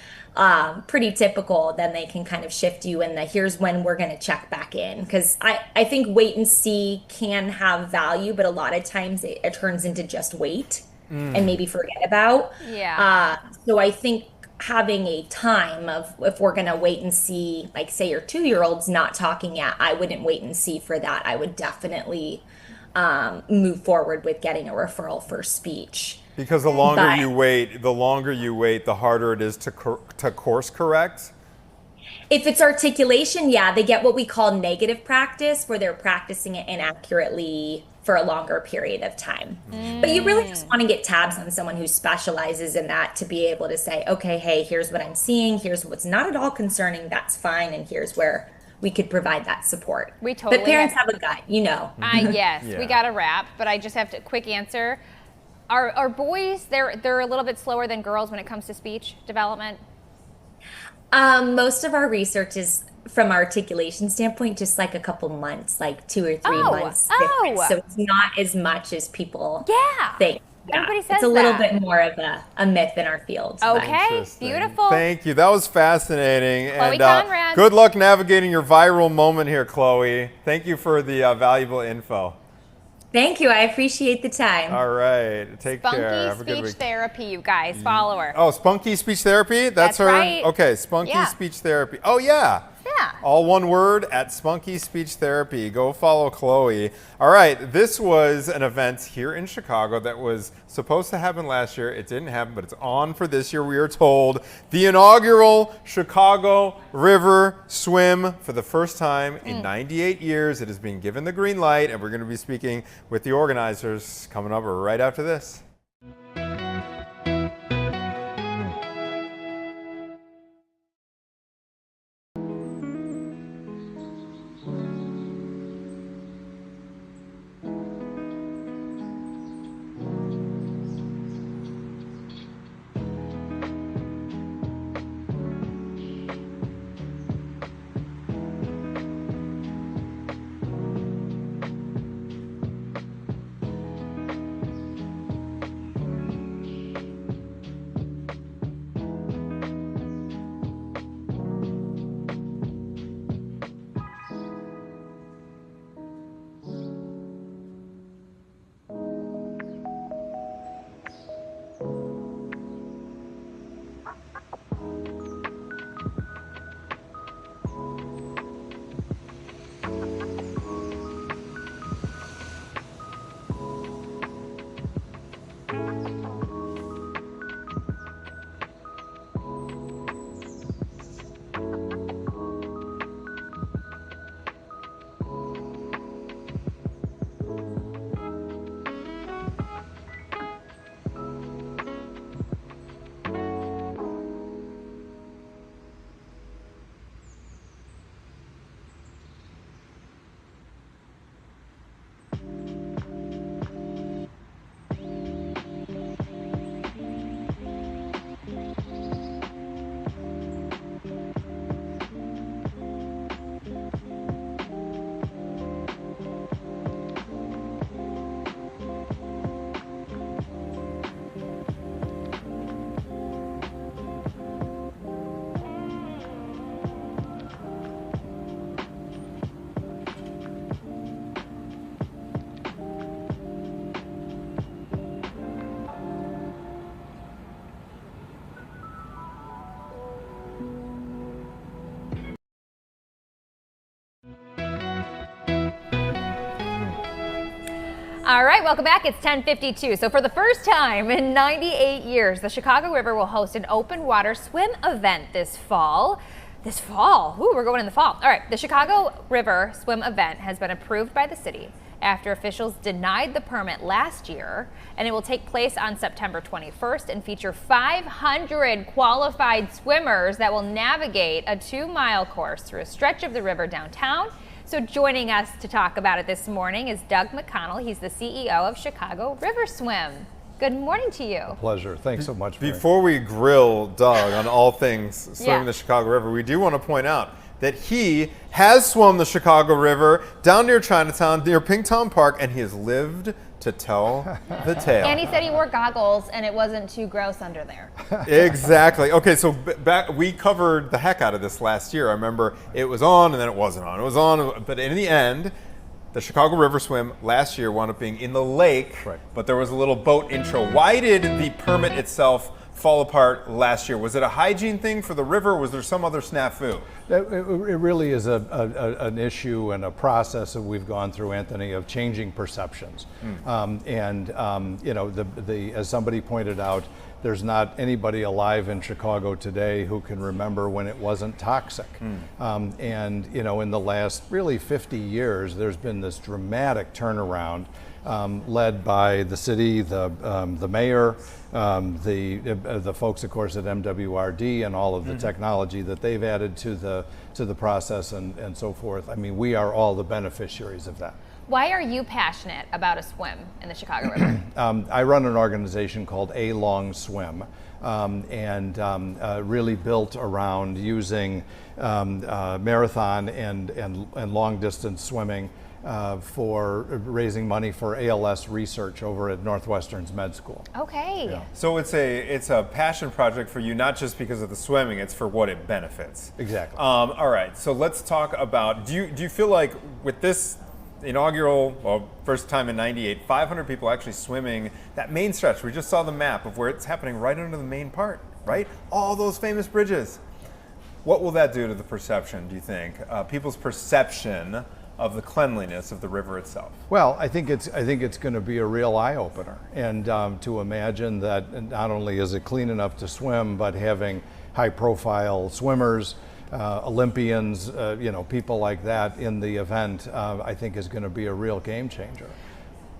pretty typical, then they can kind of shift you in the here's when we're going to check back in. Because I think wait and see can have value, but a lot of times it turns into just wait and maybe forget about. Yeah. So I think having a time of if we're going to wait and see, like say your 2-year-old's not talking yet, I wouldn't wait and see for that. I would definitely move forward with getting a referral for speech. Because the longer you wait, the harder it is to course correct. If it's articulation, yeah, they get what we call negative practice, where they're practicing it inaccurately for a longer period of time. But you really just want to get tabs on someone who specializes in that to be able to say, okay, hey, here's what I'm seeing, here's what's not at all concerning, that's fine, and here's where we could provide that support. We totally But parents have a gut, you know. Yes, Yeah. we got to wrap, but I just have to quick answer. Are boys, they're a little bit slower than girls when it comes to speech development? Most of our research is from articulation standpoint, just like a couple months, like 2 or 3 months. difference. So it's not as much as people think. Yeah. Everybody says it's a little that. bit more of a myth in our field. but- Okay, Interesting. beautiful. Thank you. That was fascinating. Chloe and Conrad. good luck navigating your viral moment here, Chloe. Thank you for the valuable info. Thank you. I appreciate the time. All right. Take care. Have a Spunky good Speech week. Therapy, you guys. Follow her. Oh, Spunky Speech Therapy? That's her? right. Okay, Spunky Yeah. Speech Therapy. Oh, yeah. Yeah. All one word at Spunky Speech Therapy. Go follow Chloe. All right, this was an event here in Chicago that was supposed to happen last year. It didn't happen, but it's on for this year, we are told. The inaugural Chicago River Swim for the first time in 98 years. It has been given the green light, and we're going to be speaking with the organizers coming up right after this. All right, welcome back. It's 10:52. So for the first time in 98 years, the Chicago River will host an open water swim event this fall. Ooh, we're going in the fall. All right, the Chicago River swim event has been approved by the city after officials denied the permit last year, and it will take place on September 21st and feature 500 qualified swimmers that will navigate a 2-mile course through a stretch of the river downtown. So joining us to talk about it this morning is Doug McConnell. He's the CEO of Chicago River Swim. Good morning to you. Pleasure. Thanks so much. Before we grill Doug on all things swimming the Chicago River, we do want to point out that he has swum the Chicago River down near Chinatown, near Pinktown Park, and he has lived to tell the tale. And he said he wore goggles and it wasn't too gross under there. Exactly. Okay, so we covered the heck out of this last year. I remember it was on and then it wasn't on. It was on, but in the end, the Chicago River swim last year wound up being in the lake, right. But there was a little boat intro. Why did the permit itself fall apart last year? Was it a hygiene thing for the river, or was there some other snafu? It really is an issue and a process that we've gone through, Anthony, of changing perceptions. As somebody pointed out, there's not anybody alive in Chicago today who can remember when it wasn't toxic. In the last really 50 years, there's been this dramatic turnaround led by the city, the mayor, the folks, of course, at MWRD, and all of the technology that they've added to the process and so forth. I mean, we are all the beneficiaries of that. Why are you passionate about a swim in the Chicago River? I run an organization called A Long Swim, really built around using marathon and long distance swimming for raising money for ALS research over at Northwestern's med school. Okay. Yeah. So it's a passion project for you, not just because of the swimming, it's for what it benefits. Exactly. All right, so let's talk about, do you feel like with this inaugural, first time in '98, 500 people actually swimming that main stretch? We just saw the map of where it's happening right under the main part, right? All those famous bridges. What will that do to the perception, do you think? People's perception of the cleanliness of the river itself? Well, I think it's going to be a real eye-opener, and to imagine that not only is it clean enough to swim, but having high-profile swimmers, Olympians, people like that in the event, I think is going to be a real game changer.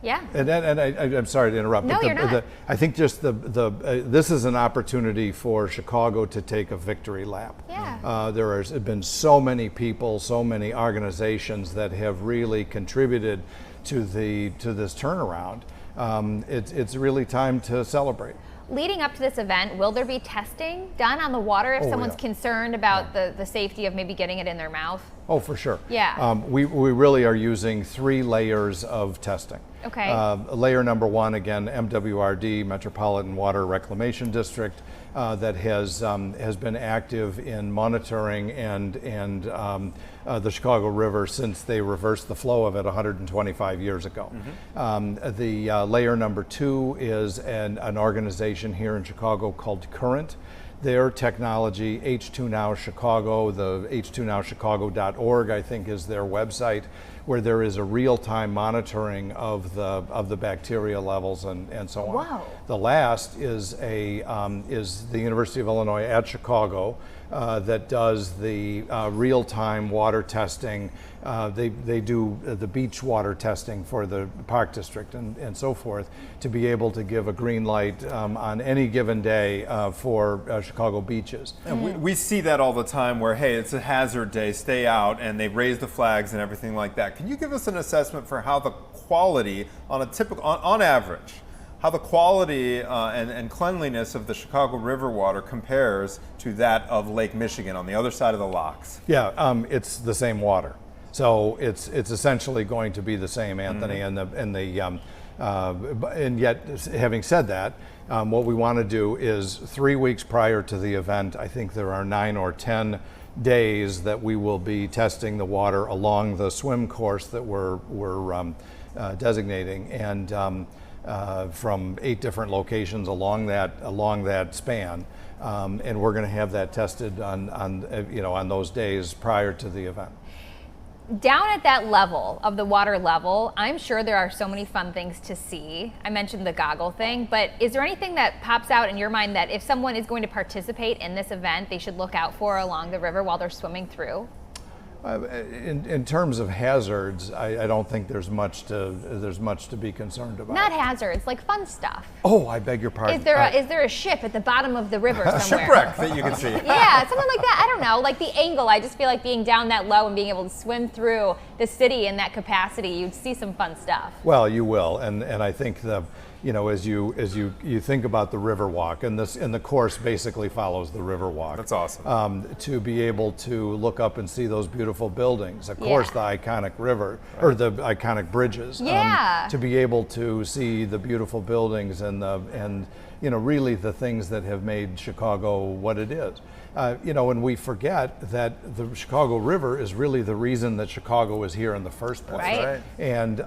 Yeah. And I'm sorry to interrupt. No, but you're not. I think just this is an opportunity for Chicago to take a victory lap. Yeah. There have been so many people, so many organizations that have really contributed to this turnaround. It's really time to celebrate. Leading up to this event, will there be testing done on the water if someone's concerned about the safety of maybe getting it in their mouth? Oh, for sure. Yeah. We really are using 3 layers of testing. Okay. Layer number 1, again, MWRD, Metropolitan Water Reclamation District, that has been active in monitoring and the Chicago River since they reversed the flow of it 125 years ago. The layer number 2 is an organization here in Chicago called Current. Their technology, H2Now Chicago, the h2nowchicago.org, I think, is their website, where there is a real-time monitoring of the bacteria levels and so on. Wow. The last is the University of Illinois at Chicago that does the real-time water testing. They do the beach water testing for the Park District and so forth, to be able to give a green light on any given day for Chicago beaches. And we see that all the time where, hey, it's a hazard day, stay out, and they raise the flags and everything like that. Can you give us an assessment for how the quality on average, how the quality and cleanliness of the Chicago River water compares to that of Lake Michigan on the other side of the locks? Yeah, it's the same water. So it's essentially going to be the same, Anthony, and yet, having said that, what we want to do is 3 weeks prior to the event, I think there are 9 or 10 days that we will be testing the water along the swim course that we're designating, and from 8 different locations along that span, and we're going to have that tested on those days prior to the event. Down at that level of the water level, I'm sure there are so many fun things to see. I mentioned the goggle thing, but is there anything that pops out in your mind that if someone is going to participate in this event, they should look out for along the river while they're swimming through? In terms of hazards, I don't think there's much to be concerned about. Not hazards, like fun stuff. Oh, I beg your pardon. Is there a ship at the bottom of the river somewhere? Shipwreck that you can see. Yeah, something like that. I don't know, like the angle. I just feel like being down that low and being able to swim through the city in that capacity, you'd see some fun stuff. Well, you will, and I think you know, as you think about the Riverwalk, and the course basically follows the Riverwalk. That's awesome. To be able to look up and see those beautiful buildings, of course, the iconic river or the iconic bridges. Yeah. To be able to see the beautiful buildings and you know, really the things that have made Chicago what it is. You know, and we forget that the Chicago River is really the reason that Chicago is here in the first place. Right. And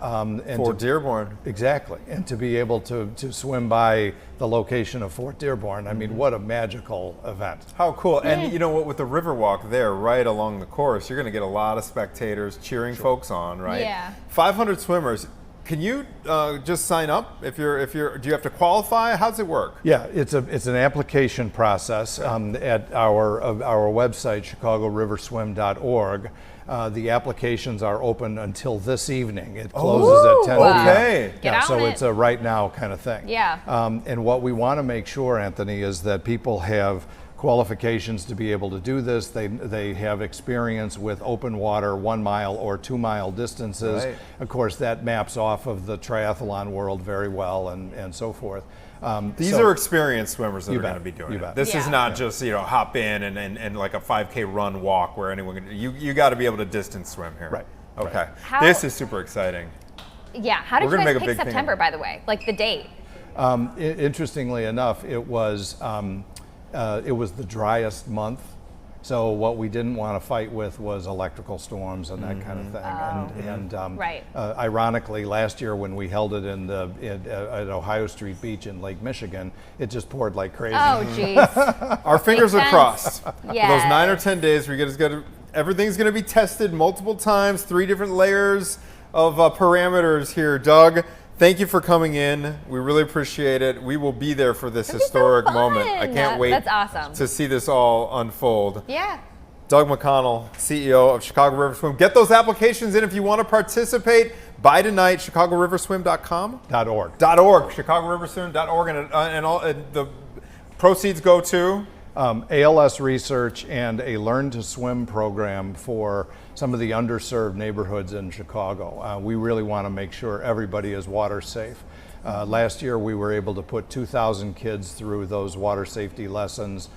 Fort Dearborn. Exactly. And to be able to swim by the location of Fort Dearborn, I mean, what a magical event. How cool. And you know what, with the Riverwalk there, right along the course, you're going to get a lot of spectators cheering folks on, right? Yeah. 500 swimmers. Can you just sign up if you're? Do you have to qualify? How does it work? Yeah, it's an application process at our website, ChicagoRiverSwim.org. The applications are open until this evening. It closes at 10 p.m. Okay. Get out so on it's a right now kind of thing. Yeah. And what we want to make sure, Anthony, is that people have qualifications to be able to do this. They have experience with open water 1 mile or 2 mile distances. Right. Of course, that maps off of the triathlon world very well and so forth. These are experienced swimmers that You are going bet. to be doing You it. bet. This is Yeah. not just, you know, hop in and like a 5K run walk where anyone can. You got to be able to distance swim here. Right. Okay. How- This is super exciting. Yeah. How did We're you gonna guys make a pick big thing of September, it. by the way? Like the date? Interestingly enough, it was the driest month. So what we didn't want to fight with was electrical storms and that kind of thing. And Right. Ironically, last year when we held it at Ohio Street Beach in Lake Michigan, it just poured like crazy. Oh, jeez. Our fingers are sense. crossed. For those Yes. 9 or 10 days, everything's going to be tested multiple times, 3 different layers of parameters here. Doug, thank you for coming in. We really appreciate it. We will be there for this It'll be so historic moment. I fun. can't wait That's awesome. to see this all unfold. Yeah. Doug McConnell, CEO of Chicago River Swim. Get those applications in if you want to participate. By tonight, ChicagoRiverSwim.com. .org. .org, and all the proceeds go to ALS research and a Learn to Swim program for some of the underserved neighborhoods in Chicago. We really want to make sure everybody is water safe. Last year we were able to put 2,000 kids through those water safety lessons.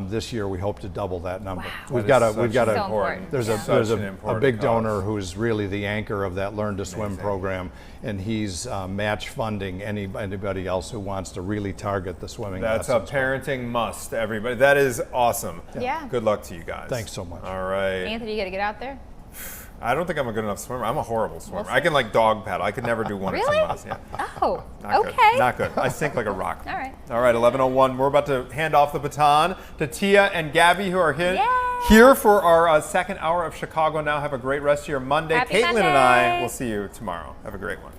This year we hope to double that number. Wow. We've got So important. there's Such an a important big cause. donor who's really the anchor of that Learn to Swim program, and he's match funding anybody else who wants to really target the swimming. That's a lessons. parenting must, everybody. That is awesome. Yeah. Good luck to you guys. Thanks so much. All right. Anthony, you got to get out there. I don't think I'm a good enough swimmer. I'm a horrible swimmer. see. I can like dog paddle. I could never do 1 or 2 Really? miles. Yeah. Oh, Not okay. Good. Not good. I sink like a rock. All right. All right, 11:01. We're about to hand off the baton to Tia and Gabby, who are Yay. here for our second hour of Chicago Now. Have a great rest of your Monday. Happy Caitlin and I Monday. will see you tomorrow. Have a great one.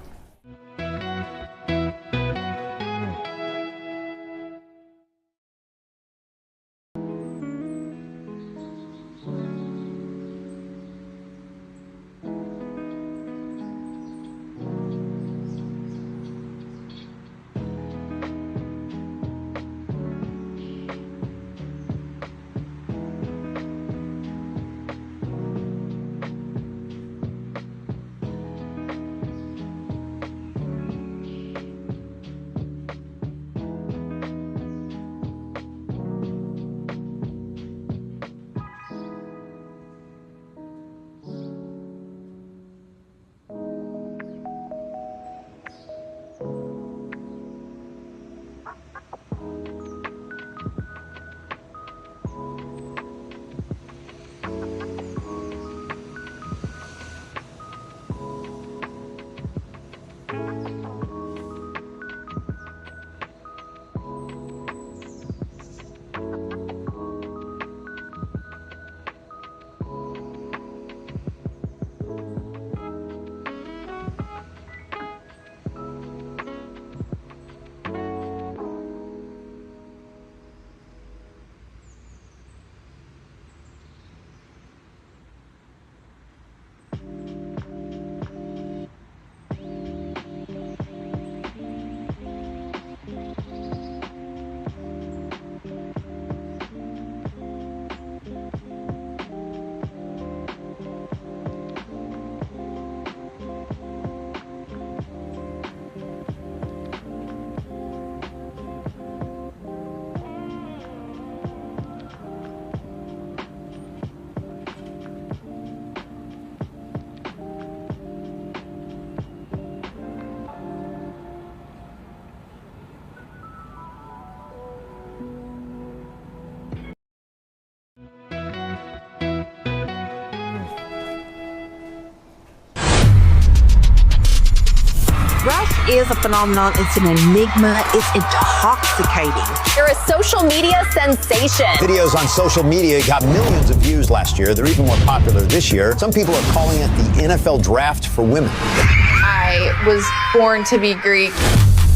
is a phenomenon. It's an enigma. It's intoxicating. You're a social media sensation. Videos on social media got millions of views last year. They're even more popular this year. Some people are calling it the NFL draft for women. I was born to be Greek.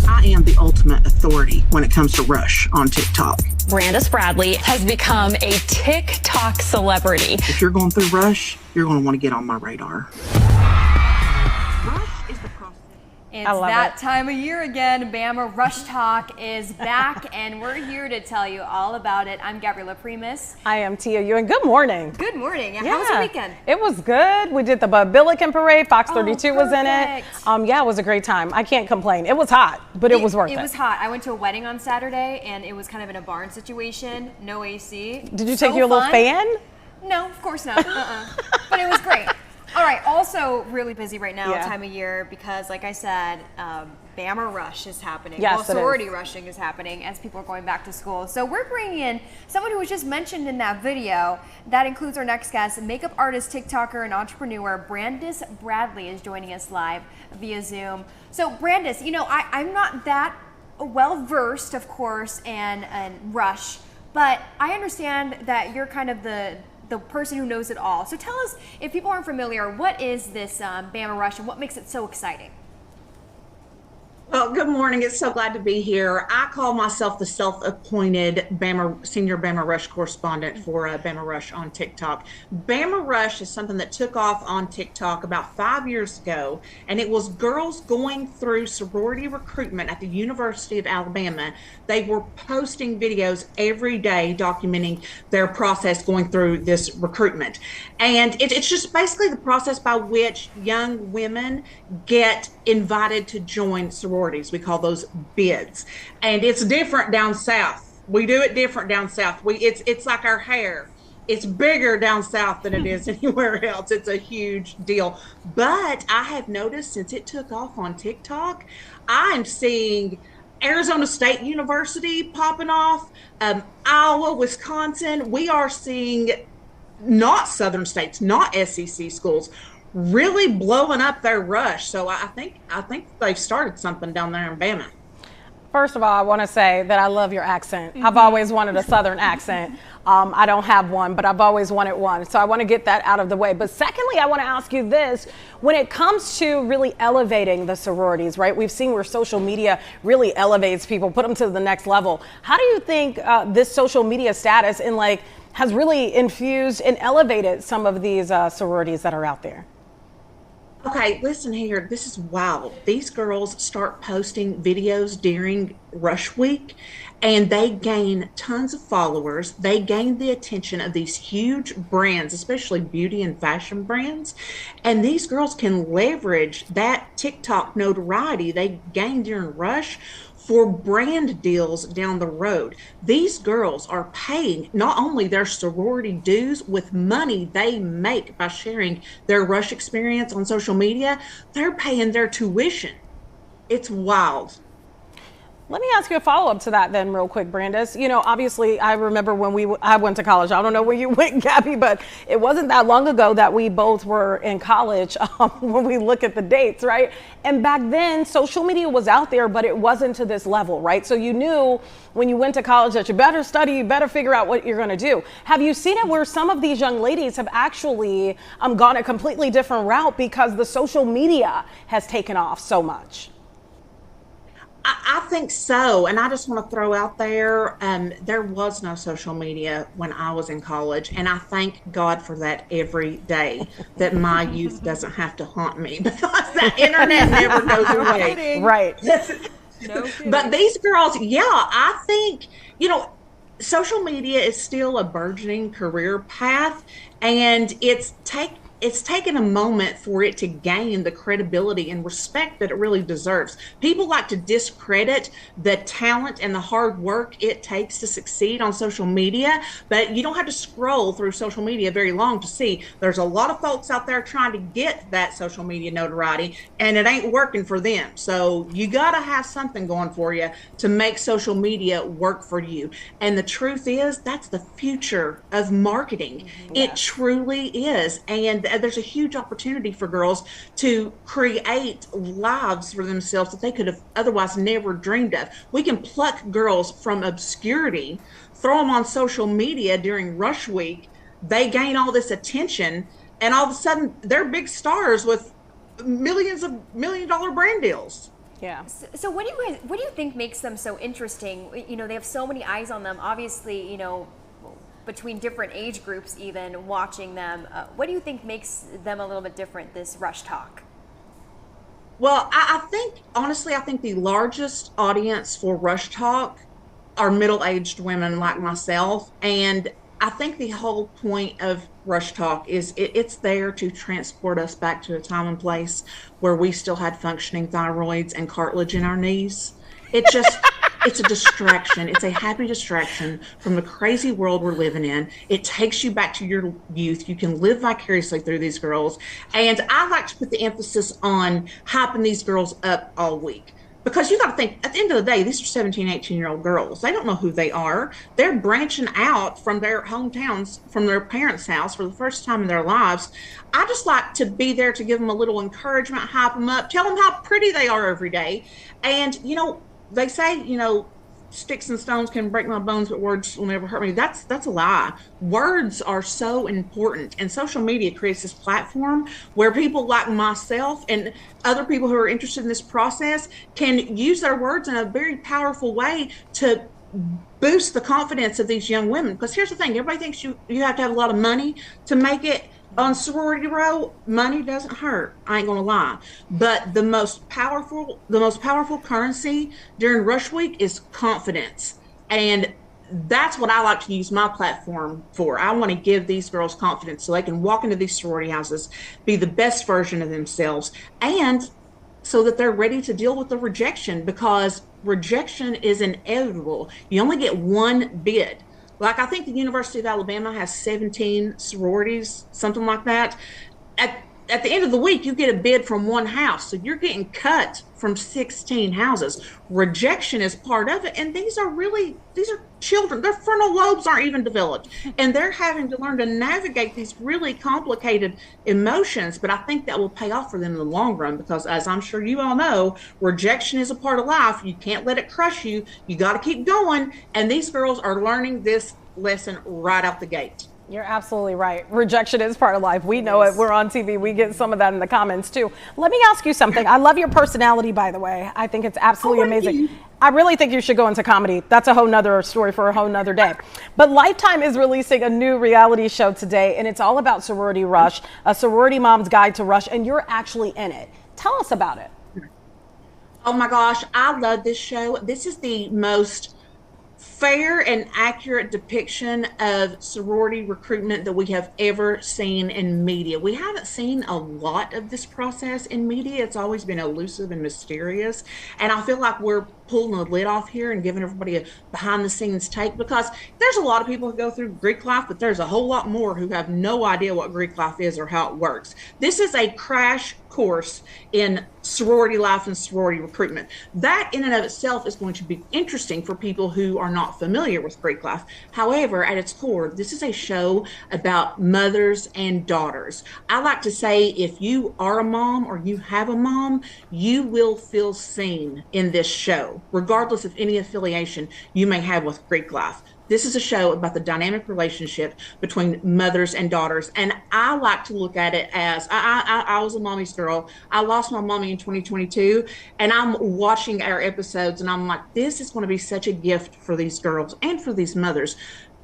I am the ultimate authority when it comes to Rush on TikTok. Brandis Bradley has become a TikTok celebrity. If you're going through Rush, you're going to want to get on my radar. Rush is the process. It's that time of year again. Bama Rush Tok is back, and we're here to tell you all about it. I'm Gabriela Primus. I am Tia Ewing. Good morning. Good morning. How was your weekend? It was good. We did the Billiken Parade. Fox 32 was in it. Yeah, it was a great time. I can't complain. It was hot, but it was worth it. It was hot. I went to a wedding on Saturday, and it was kind of in a barn situation. No AC. Did you take your little fan? No, of course not. But it was great. All right, also really busy right now, time of year, because like I said, Bama Rush is happening. Yes, sorority rushing is happening as people are going back to school. So we're bringing in someone who was just mentioned in that video. That includes our next guest, makeup artist, TikToker, and entrepreneur, Brandis Bradley is joining us live via Zoom. So Brandis, you know, I'm not that well-versed, of course, in Rush, but I understand that you're kind of the person who knows it all. So tell us, if people aren't familiar, what is this Bama Rush and what makes it so exciting? Well, good morning. It's so glad to be here. I call myself the self-appointed senior Bama Rush correspondent for Bama Rush on TikTok. Bama Rush is something that took off on TikTok about 5 years ago, and it was girls going through sorority recruitment at the University of Alabama. They were posting videos every day documenting their process going through this recruitment. And it's just basically the process by which young women get invited to join sororities. We call those bids. And it's different down south. We do it different down south. It's like our hair. It's bigger down south than it is anywhere else. It's a huge deal. But I have noticed since it took off on TikTok, I'm seeing Arizona State University popping off, Iowa, Wisconsin. We are seeing not Southern states, not SEC schools, really blowing up their rush. So I think they've started something down there in Bama. First of all, I want to say that I love your accent. I've always wanted a Southern accent. I don't have one, but I've always wanted one. So I want to get that out of the way. But secondly, I want to ask you this. When it comes to really elevating the sororities, right? We've seen where social media really elevates people, put them to the next level. How do you think this social media status has really infused and elevated some of these sororities that are out there? Okay, listen here. This is wild. These girls start posting videos during Rush Week, and they gain tons of followers. They gain the attention of these huge brands, especially beauty and fashion brands. And these girls can leverage that TikTok notoriety they gain during Rush for brand deals down the road. These girls are paying not only their sorority dues with money they make by sharing their Rush experience on social media, they're paying their tuition. It's wild. Let me ask you a follow-up to that then real quick, Brandis. You know, obviously, I remember when I went to college. I don't know where you went, Gabby, but it wasn't that long ago that we both were in college when we look at the dates, right? And back then, social media was out there, but it wasn't to this level, right? So you knew when you went to college that you better study, you better figure out what you're going to do. Have you seen it where some of these young ladies have actually gone a completely different route because the social media has taken off so much? I think so. And I just want to throw out there, there was no social media when I was in college. And I thank God for that every day, that my youth doesn't have to haunt me, because that internet never goes away. Right. No but these girls, I think, social media is still a burgeoning career path, and it's taken a moment for it to gain the credibility and respect that it really deserves. People like to discredit the talent and the hard work it takes to succeed on social media, but you don't have to scroll through social media very long to see there's a lot of folks out there trying to get that social media notoriety, and it ain't working for them. So you gotta have something going for you to make social media work for you. And the truth is, that's the future of marketing. It truly is. And there's a huge opportunity for girls to create lives for themselves that they could have otherwise never dreamed of. We can pluck girls from obscurity, throw them on social media during rush week. They gain all this attention, and all of a sudden they're big stars with millions of $1 million brand deals. Yeah. So what do you think makes them so interesting? You know, they have so many eyes on them. Obviously, you know, between different age groups, even watching them. What do you think makes them a little bit different? This Rush Tok. Well, I think honestly, I think the largest audience for Rush Tok are middle-aged women like myself, and I think the whole point of Rush Tok is it's there to transport us back to a time and place where we still had functioning thyroids and cartilage in our knees. It just, it's a distraction. It's a happy distraction from the crazy world we're living in. It takes you back to your youth. You can live vicariously through these girls. And I like to put the emphasis on hyping these girls up all week. Because you got to think, at the end of the day, these are 17, 18-year-old girls. They don't know who they are. They're branching out from their hometowns, from their parents' house for the first time in their lives. I just like to be there to give them a little encouragement, hype them up, tell them how pretty they are every day. And, you know, they say, you know, sticks and stones can break my bones, but words will never hurt me. That's a lie. Words are so important, and social media creates this platform where people like myself and other people who are interested in this process can use their words in a very powerful way to boost the confidence of these young women. Because here's the thing, everybody thinks you have to have a lot of money to make it on Sorority Row. Money doesn't hurt, I ain't gonna lie. But the most powerful currency during Rush Week is confidence. And that's what I like to use my platform for. I want to give these girls confidence so they can walk into these sorority houses, be the best version of themselves, and so that they're ready to deal with the rejection, because rejection is inevitable. You only get one bid. Like, I think the University of Alabama has 17 sororities, something like that. At the end of the week, you get a bid from one house. So you're getting cut from 16 houses. Rejection is part of it. And these are children. Their frontal lobes aren't even developed. And they're having to learn to navigate these really complicated emotions. But I think that will pay off for them in the long run, because as I'm sure you all know, rejection is a part of life. You can't let it crush you. You got to keep going. And these girls are learning this lesson right out the gate. You're absolutely right. Rejection is part of life. We know it. We're on TV. We get some of that in the comments too. Let me ask you something. I love your personality, by the way. I think it's absolutely amazing. I really think you should go into comedy. That's a whole nother story for a whole nother day. But Lifetime is releasing a new reality show today, and it's all about sorority rush, a sorority mom's guide to rush, and you're actually in it. Tell us about it. Oh my gosh, I love this show. This is the most fair and accurate depiction of sorority recruitment that we have ever seen in media. We haven't seen a lot of this process in media. It's always been elusive and mysterious. And I feel like we're pulling the lid off here and giving everybody a behind the scenes take, because there's a lot of people who go through Greek life, but there's a whole lot more who have no idea what Greek life is or how it works. This is a crash course in sorority life and sorority recruitment. That in and of itself is going to be interesting for people who are not familiar with Greek life. However, at its core, this is a show about mothers and daughters. I like to say, if you are a mom or you have a mom, you will feel seen in this show, regardless of any affiliation you may have with Greek life. This is a show about the dynamic relationship between mothers and daughters. And I like to look at it as, I was a mommy's girl. I lost my mommy in 2022, and I'm watching our episodes and I'm like, this is going to be such a gift for these girls and for these mothers.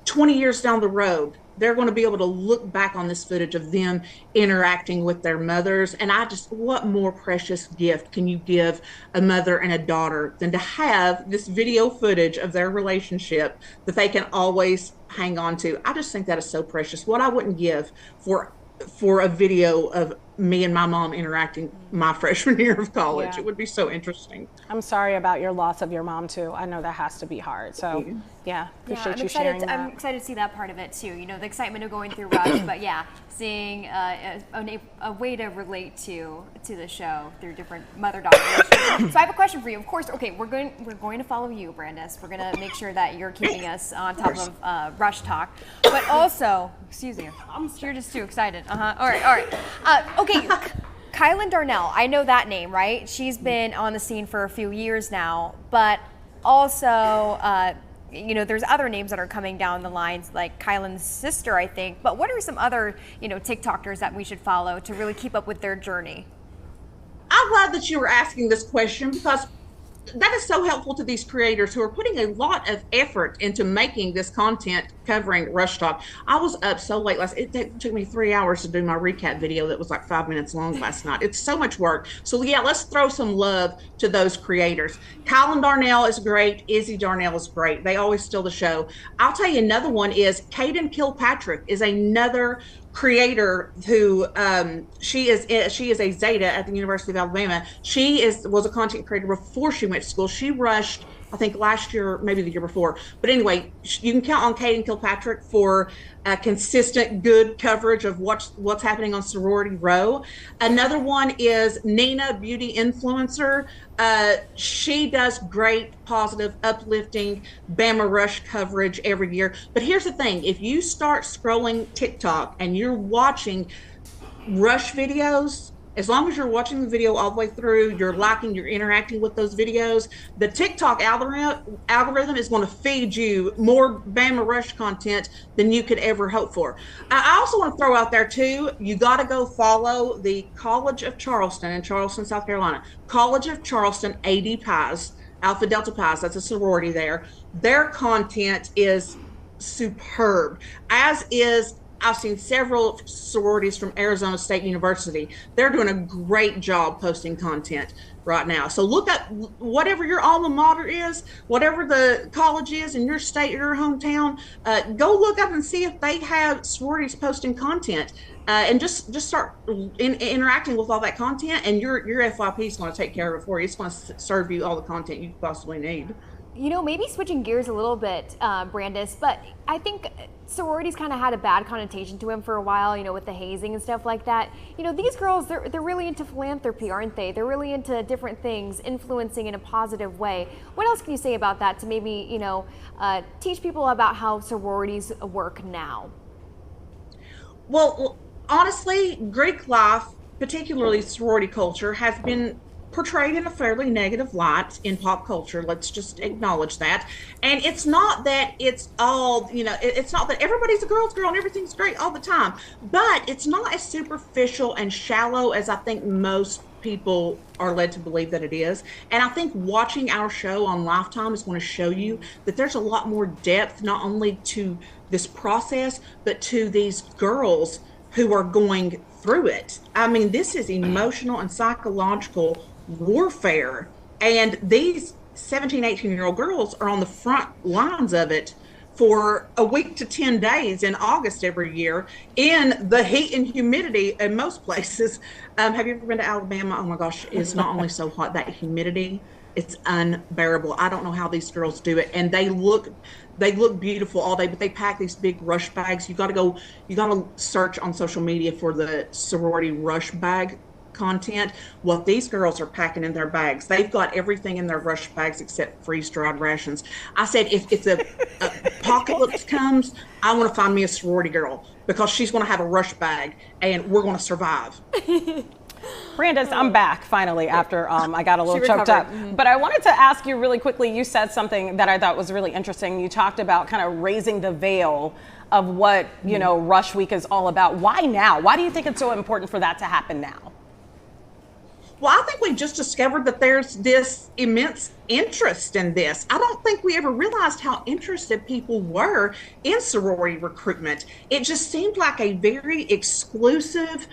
20 years down the road, they're going to be able to look back on this footage of them interacting with their mothers. And what more precious gift can you give a mother and a daughter than to have this video footage of their relationship that they can always hang on to? I just think that is so precious. What I wouldn't give for a video of me and my mom interacting my freshman year of college. Yeah. It would be so interesting. I'm sorry about your loss of your mom too. I know that has to be hard. So yeah, appreciate you sharing that. I'm excited to see that part of it too. You know, the excitement of going through Rush, but yeah, seeing a way to relate to the show through different mother-daughter relationships. So I have a question for you. Of course, okay, we're going to follow you, Brandis. We're going to make sure that you're keeping us on top of Rush Talk, but also, excuse me, you're just too excited. All right. Okay. Kylan Darnell, I know that name, right? She's been on the scene for a few years now, but also, you know, there's other names that are coming down the lines, like Kylan's sister, I think. But what are some other, you know, TikTokers that we should follow to really keep up with their journey? I'm glad that you were asking this question, because that is so helpful to these creators who are putting a lot of effort into making this content covering Rush Talk. I was up so late it took me 3 hours to do my recap video that was like 5 minutes long last night. It's so much work. So yeah, let's throw some love to those creators. Kylan Darnell is great. Izzy Darnell is great. They always steal the show. I'll tell you another one is Caden Kilpatrick is another creator who she is a Zeta at the University of Alabama. She was a content creator before she went to school. She rushed, I think, last year, maybe the year before. But anyway, you can count on Caden Kilpatrick for consistent, good coverage of what's happening on Sorority Row. Another one is Nina, beauty influencer. She does great, positive, uplifting Bama Rush coverage every year. But here's the thing. If you start scrolling TikTok and you're watching Rush videos, as long as you're watching the video all the way through, you're liking, you're interacting with those videos, the TikTok algorithm is going to feed you more Bama Rush content than you could ever hope for. I also want to throw out there too, you got to go follow the College of Charleston in Charleston, South Carolina. College of Charleston AD Pies, Alpha Delta Pies, that's a sorority there. Their content is superb, as is I've seen several sororities from Arizona State University. They're doing a great job posting content right now. So look up whatever your alma mater is, whatever the college is in your state or your hometown, go look up and see if they have sororities posting content. And just start interacting with all that content, and your FYP is going to take care of it for you. It's going to serve you all the content you possibly need. You know, maybe switching gears a little bit, Brandis, but I think sororities kind of had a bad connotation to him for a while, you know, with the hazing and stuff like that. You know, these girls, they're really into philanthropy, aren't they? They're really into different things, influencing in a positive way. What else can you say about that to maybe, you know, teach people about how sororities work now? Well, honestly, Greek life, particularly sorority culture, has been portrayed in a fairly negative light in pop culture. Let's just acknowledge that. And it's not that it's all, you know, it's not that everybody's a girl's girl and everything's great all the time, but it's not as superficial and shallow as I think most people are led to believe that it is. And I think watching our show on Lifetime is going to show you that there's a lot more depth, not only to this process, but to these girls who are going through it. I mean, this is emotional and psychological warfare, and these 17, 18-year-old girls are on the front lines of it for a week to 10 days in August every year in the heat and humidity in most places. Have you ever been to Alabama? Oh my gosh, it's not only so hot, that humidity, it's unbearable. I don't know how these girls do it, and they look beautiful all day, but they pack these big rush bags. You got to search on social media for the sorority rush bag content. What these girls are packing in their bags, they've got everything in their rush bags except freeze-dried rations. I said, if the apocalypse comes, I want to find me a sorority girl, because she's going to have a rush bag and we're going to survive. Brandis, I'm back finally after I got a little choked up. Mm-hmm. But I wanted to ask you really quickly, you said something that I thought was really interesting. You talked about kind of raising the veil of what, you know, Rush Week is all about. Why now? Why do you think it's so important for that to happen now? Well, I think we just discovered that there's this immense interest in this. I don't think we ever realized how interested people were in sorority recruitment. It just seemed like a very exclusive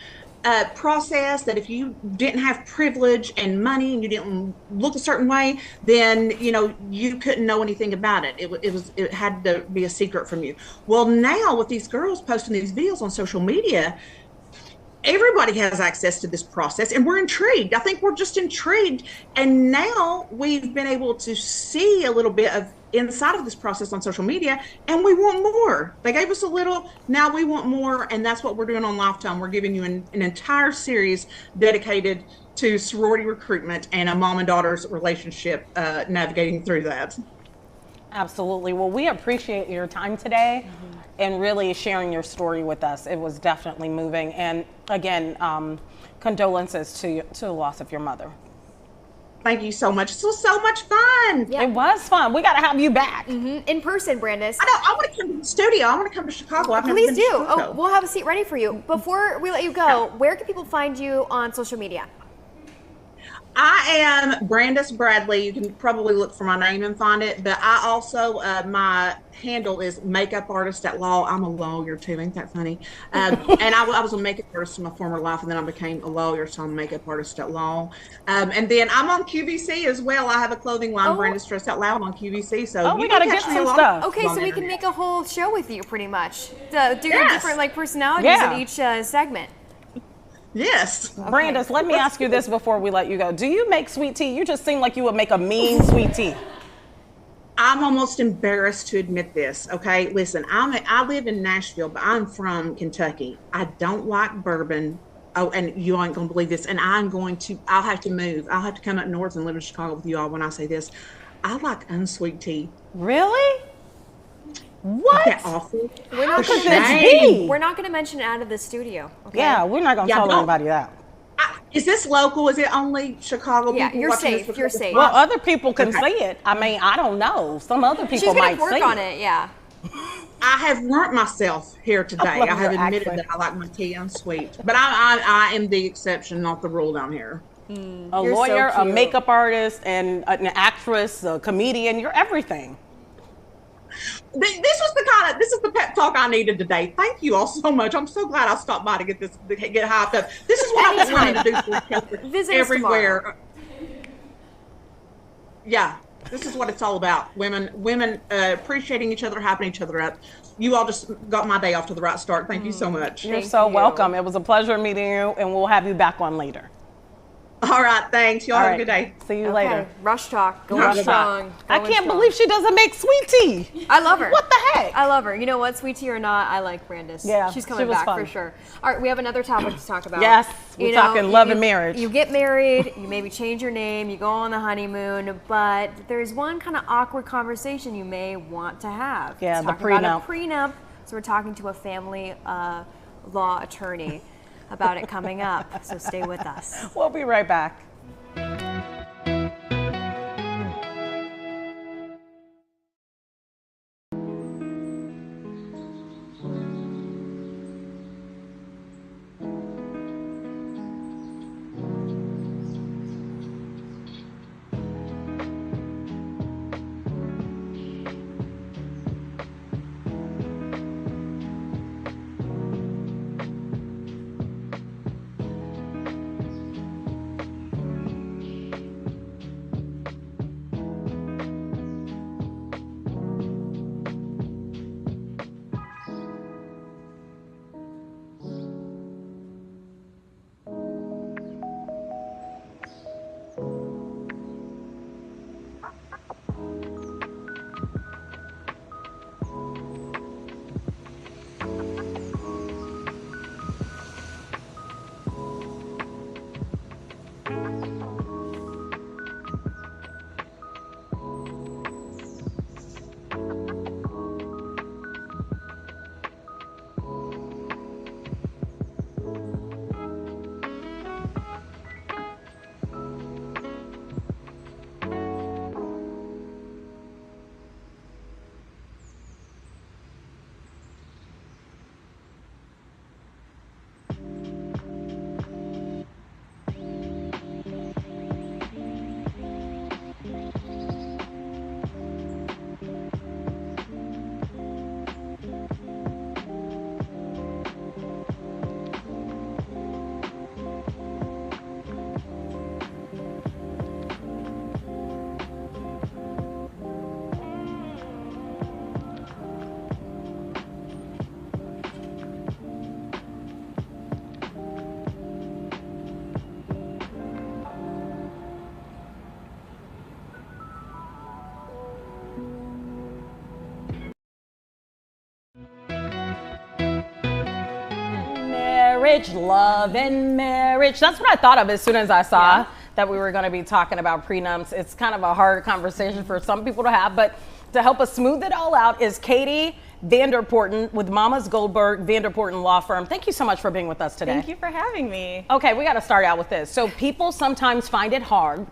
process, that if you didn't have privilege and money and you didn't look a certain way, then, you know, you couldn't know anything about it. It had to be a secret from you. Well, now with these girls posting these videos on social media, everybody has access to this process, and we're intrigued. I think we're just intrigued. And now we've been able to see a little bit of inside of this process on social media, and we want more. They gave us a little, now we want more, and that's what we're doing on Lifetime. We're giving you an entire series dedicated to sorority recruitment and a mom and daughter's relationship, navigating through that. Absolutely. Well, we appreciate your time today and really sharing your story with us. It was definitely moving. And again, condolences to the loss of your mother. Thank you so much. This was so much fun. It was fun. We got to have you back. In person, Brandis. I know. I want to come to the studio. I want to come to Chicago. I've never Please been do. to Chicago. Oh, we'll have a seat ready for you. Before we let you go, where can people find you on social media? I am Brandis Bradley. You can probably look for my name and find it. But I also, my handle is Makeup Artist at Law. I'm a lawyer too. Ain't that funny? And I was a makeup artist in my former life, and then I became a lawyer, so I'm a Makeup Artist at Law. And then I'm on QVC as well. I have a clothing line, Brandis Dressed Out Loud on QVC. So we got to get some stuff. Okay, so we can make a whole show with you, pretty much. Do your different like personalities in each segment. Yes. Brandis, let me ask you this before we let you go. Do you make sweet tea? You just seem like you would make a mean sweet tea. I'm almost embarrassed to admit this. Okay, listen, I live in Nashville, but I'm from Kentucky. I don't like bourbon. Oh, and you ain't gonna believe this. And I'll have to move. I'll have to come up north and live in Chicago with you all when I say this. I like unsweet tea. Really? What? Is that awful? We're not How could this be? We're not going to mention it out of the studio. Okay? Yeah, we're not going to tell anybody that. Is this local? Is it only Chicago people? Yeah, you're watching safe. this? You're safe. Well, other people can say it. I mean, I don't know. Some other people might say it. She's going to work on it, yeah. I have learned myself here today. I have admitted that I like my tea unsweet. But I am the exception, not the rule down here. A lawyer, a makeup artist, and an actress, a comedian. You're everything. This is the pep talk I needed today. Thank you all so much. I'm so glad I stopped by to get hyped up. This is what I've been trying to do for each other everywhere. Yeah, this is what it's all about. Women appreciating each other, hyping each other up. You all just got my day off to the right start. Thank you so much. You're so welcome. It was a pleasure meeting you, and we'll have you back on later. All right, thanks. Y'all have a good day. See you later. Rush Talk. Going strong. I can't believe she doesn't make sweet tea. I love her. What the heck? I love her. You know what? Sweet tea or not, I like Brandis. Yeah, she's coming she was back fun. for sure. All right, we have another topic to talk about. Yes, we're talking love and marriage. You get married, you maybe change your name, you go on the honeymoon, but there's one kind of awkward conversation you may want to have. Yeah, Talk the prenup. about a prenup. So we're talking to a family law attorney about it coming up. So stay with us. We'll be right back. marriage, love and marriage. That's what I thought of as soon as I saw that we were going to be talking about prenups. It's kind of a hard conversation for some people to have, but to help us smooth it all out is Katie Vanderpoorten with Mama's Goldberg Vanderpoorten Law Firm. Thank you so much for being with us today. Thank you for having me. Okay, we got to start out with this. So people sometimes find it hard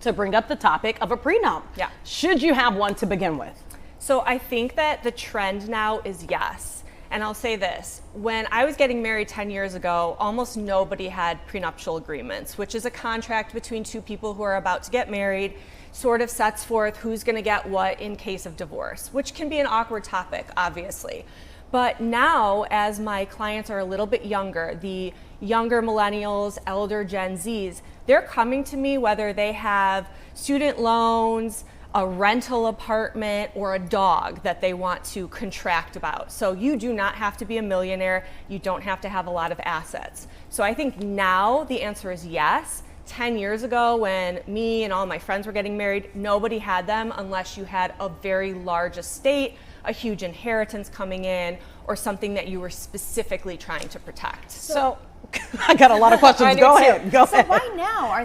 to bring up the topic of a prenup. Yeah. Should you have one to begin with? So I think that the trend now is yes. And I'll say this, when I was getting married 10 years ago, almost nobody had prenuptial agreements, which is a contract between two people who are about to get married, sort of sets forth who's going to get what in case of divorce, which can be an awkward topic, obviously. But now, as my clients are a little bit younger, the younger millennials, elder Gen Zs, they're coming to me whether they have student loans, a rental apartment, or a dog that they want to contract about. So you do not have to be a millionaire. You don't have to have a lot of assets. So I think now the answer is yes. 10 years ago, when me and all my friends were getting married, nobody had them unless you had a very large estate, a huge inheritance coming in, or something that you were specifically trying to protect. So I got a lot of questions. Go ahead. Go ahead. So why now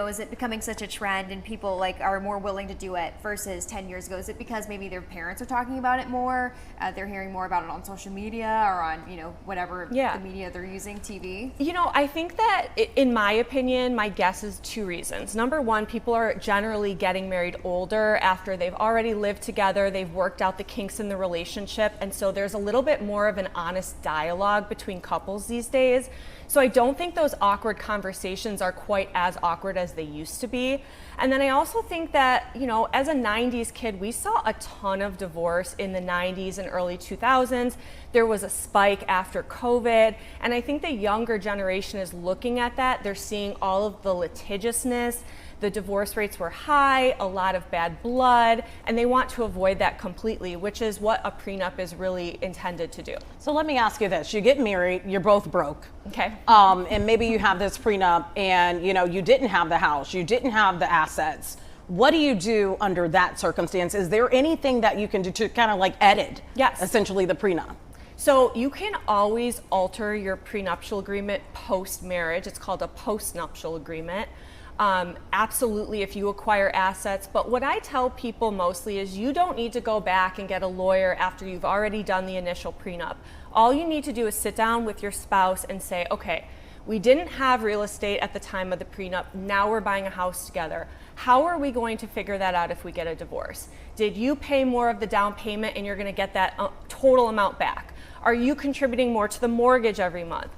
is it becoming such a trend and people are more willing to do it versus 10 years ago? Is it because maybe their parents are talking about it more? They're hearing more about it on social media or on, whatever the media they're using, TV? I think that in my opinion, my guess is two reasons. Number one, people are generally getting married older after they've already lived together, they've worked out the kinks in the relationship, and so there's a little bit more of an honest dialogue between couples these days. So I don't think those awkward conversations are quite as awkward as they used to be. And then I also think that, as a 90s kid, we saw a ton of divorce in the 90s and early 2000s. There was a spike after COVID. And I think the younger generation is looking at that. They're seeing all of the litigiousness. The divorce rates were high, a lot of bad blood, and they want to avoid that completely, which is what a prenup is really intended to do. So let me ask you this. You get married, you're both broke. Okay. And maybe you have this prenup and, you didn't have the house, you didn't have the assets. What do you do under that circumstance? Is there anything that you can do to kind of edit, essentially, the prenup? So you can always alter your prenuptial agreement post-marriage. It's called a postnuptial agreement. Absolutely, if you acquire assets. But what I tell people mostly is you don't need to go back and get a lawyer after you've already done the initial prenup. All you need to do is sit down with your spouse and say, okay, we didn't have real estate at the time of the prenup. Now we're buying a house together. How are we going to figure that out if we get a divorce? Did you pay more of the down payment and you're going to get that total amount back? Are you contributing more to the mortgage every month?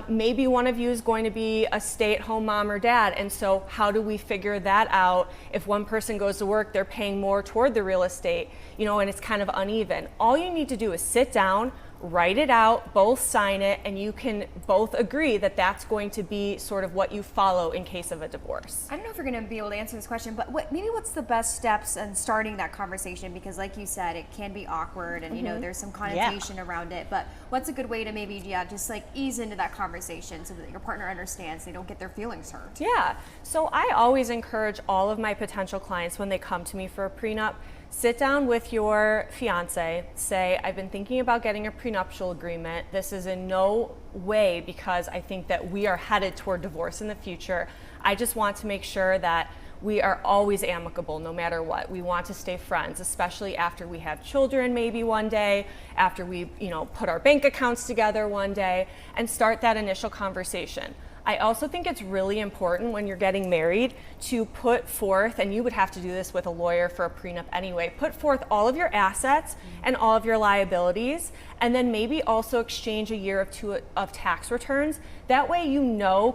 Maybe one of you is going to be a stay-at-home mom or dad, and so how do we figure that out? If one person goes to work, they're paying more toward the real estate, and it's kind of uneven. All you need to do is sit down, write it out, both sign it, and you can both agree that that's going to be sort of what you follow in case of a divorce. I don't know if you're going to be able to answer this question, but what's the best steps in starting that conversation? Because like you said, it can be awkward and, there's some connotation around it, but what's a good way to maybe, just ease into that conversation so that your partner understands they don't get their feelings hurt? Yeah, so I always encourage all of my potential clients when they come to me for a prenup, sit down with your fiance, say, I've been thinking about getting a prenuptial agreement. This is in no way because I think that we are headed toward divorce in the future. I just want to make sure that we are always amicable no matter what. We want to stay friends, especially after we have children maybe one day, after we, put our bank accounts together one day, and start that initial conversation. I also think it's really important when you're getting married to put forth, and you would have to do this with a lawyer for a prenup anyway, put forth all of your assets and all of your liabilities, and then maybe also exchange a year or two of tax returns. That way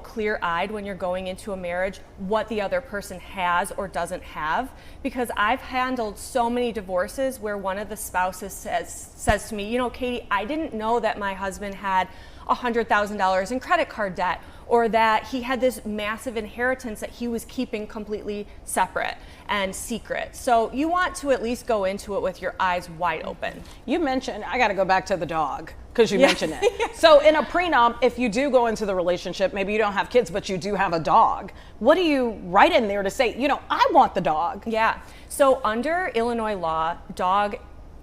clear-eyed when you're going into a marriage what the other person has or doesn't have. Because I've handled so many divorces where one of the spouses says to me, Katie, I didn't know that my husband had $100,000 in credit card debt, or that he had this massive inheritance that he was keeping completely separate and secret. So you want to at least go into it with your eyes wide open. You mentioned, I got to go back to the dog because you mentioned it. So in a prenup, if you do go into the relationship, maybe you don't have kids, but you do have a dog. What do you write in there to say, I want the dog? Yeah. So under Illinois law, dog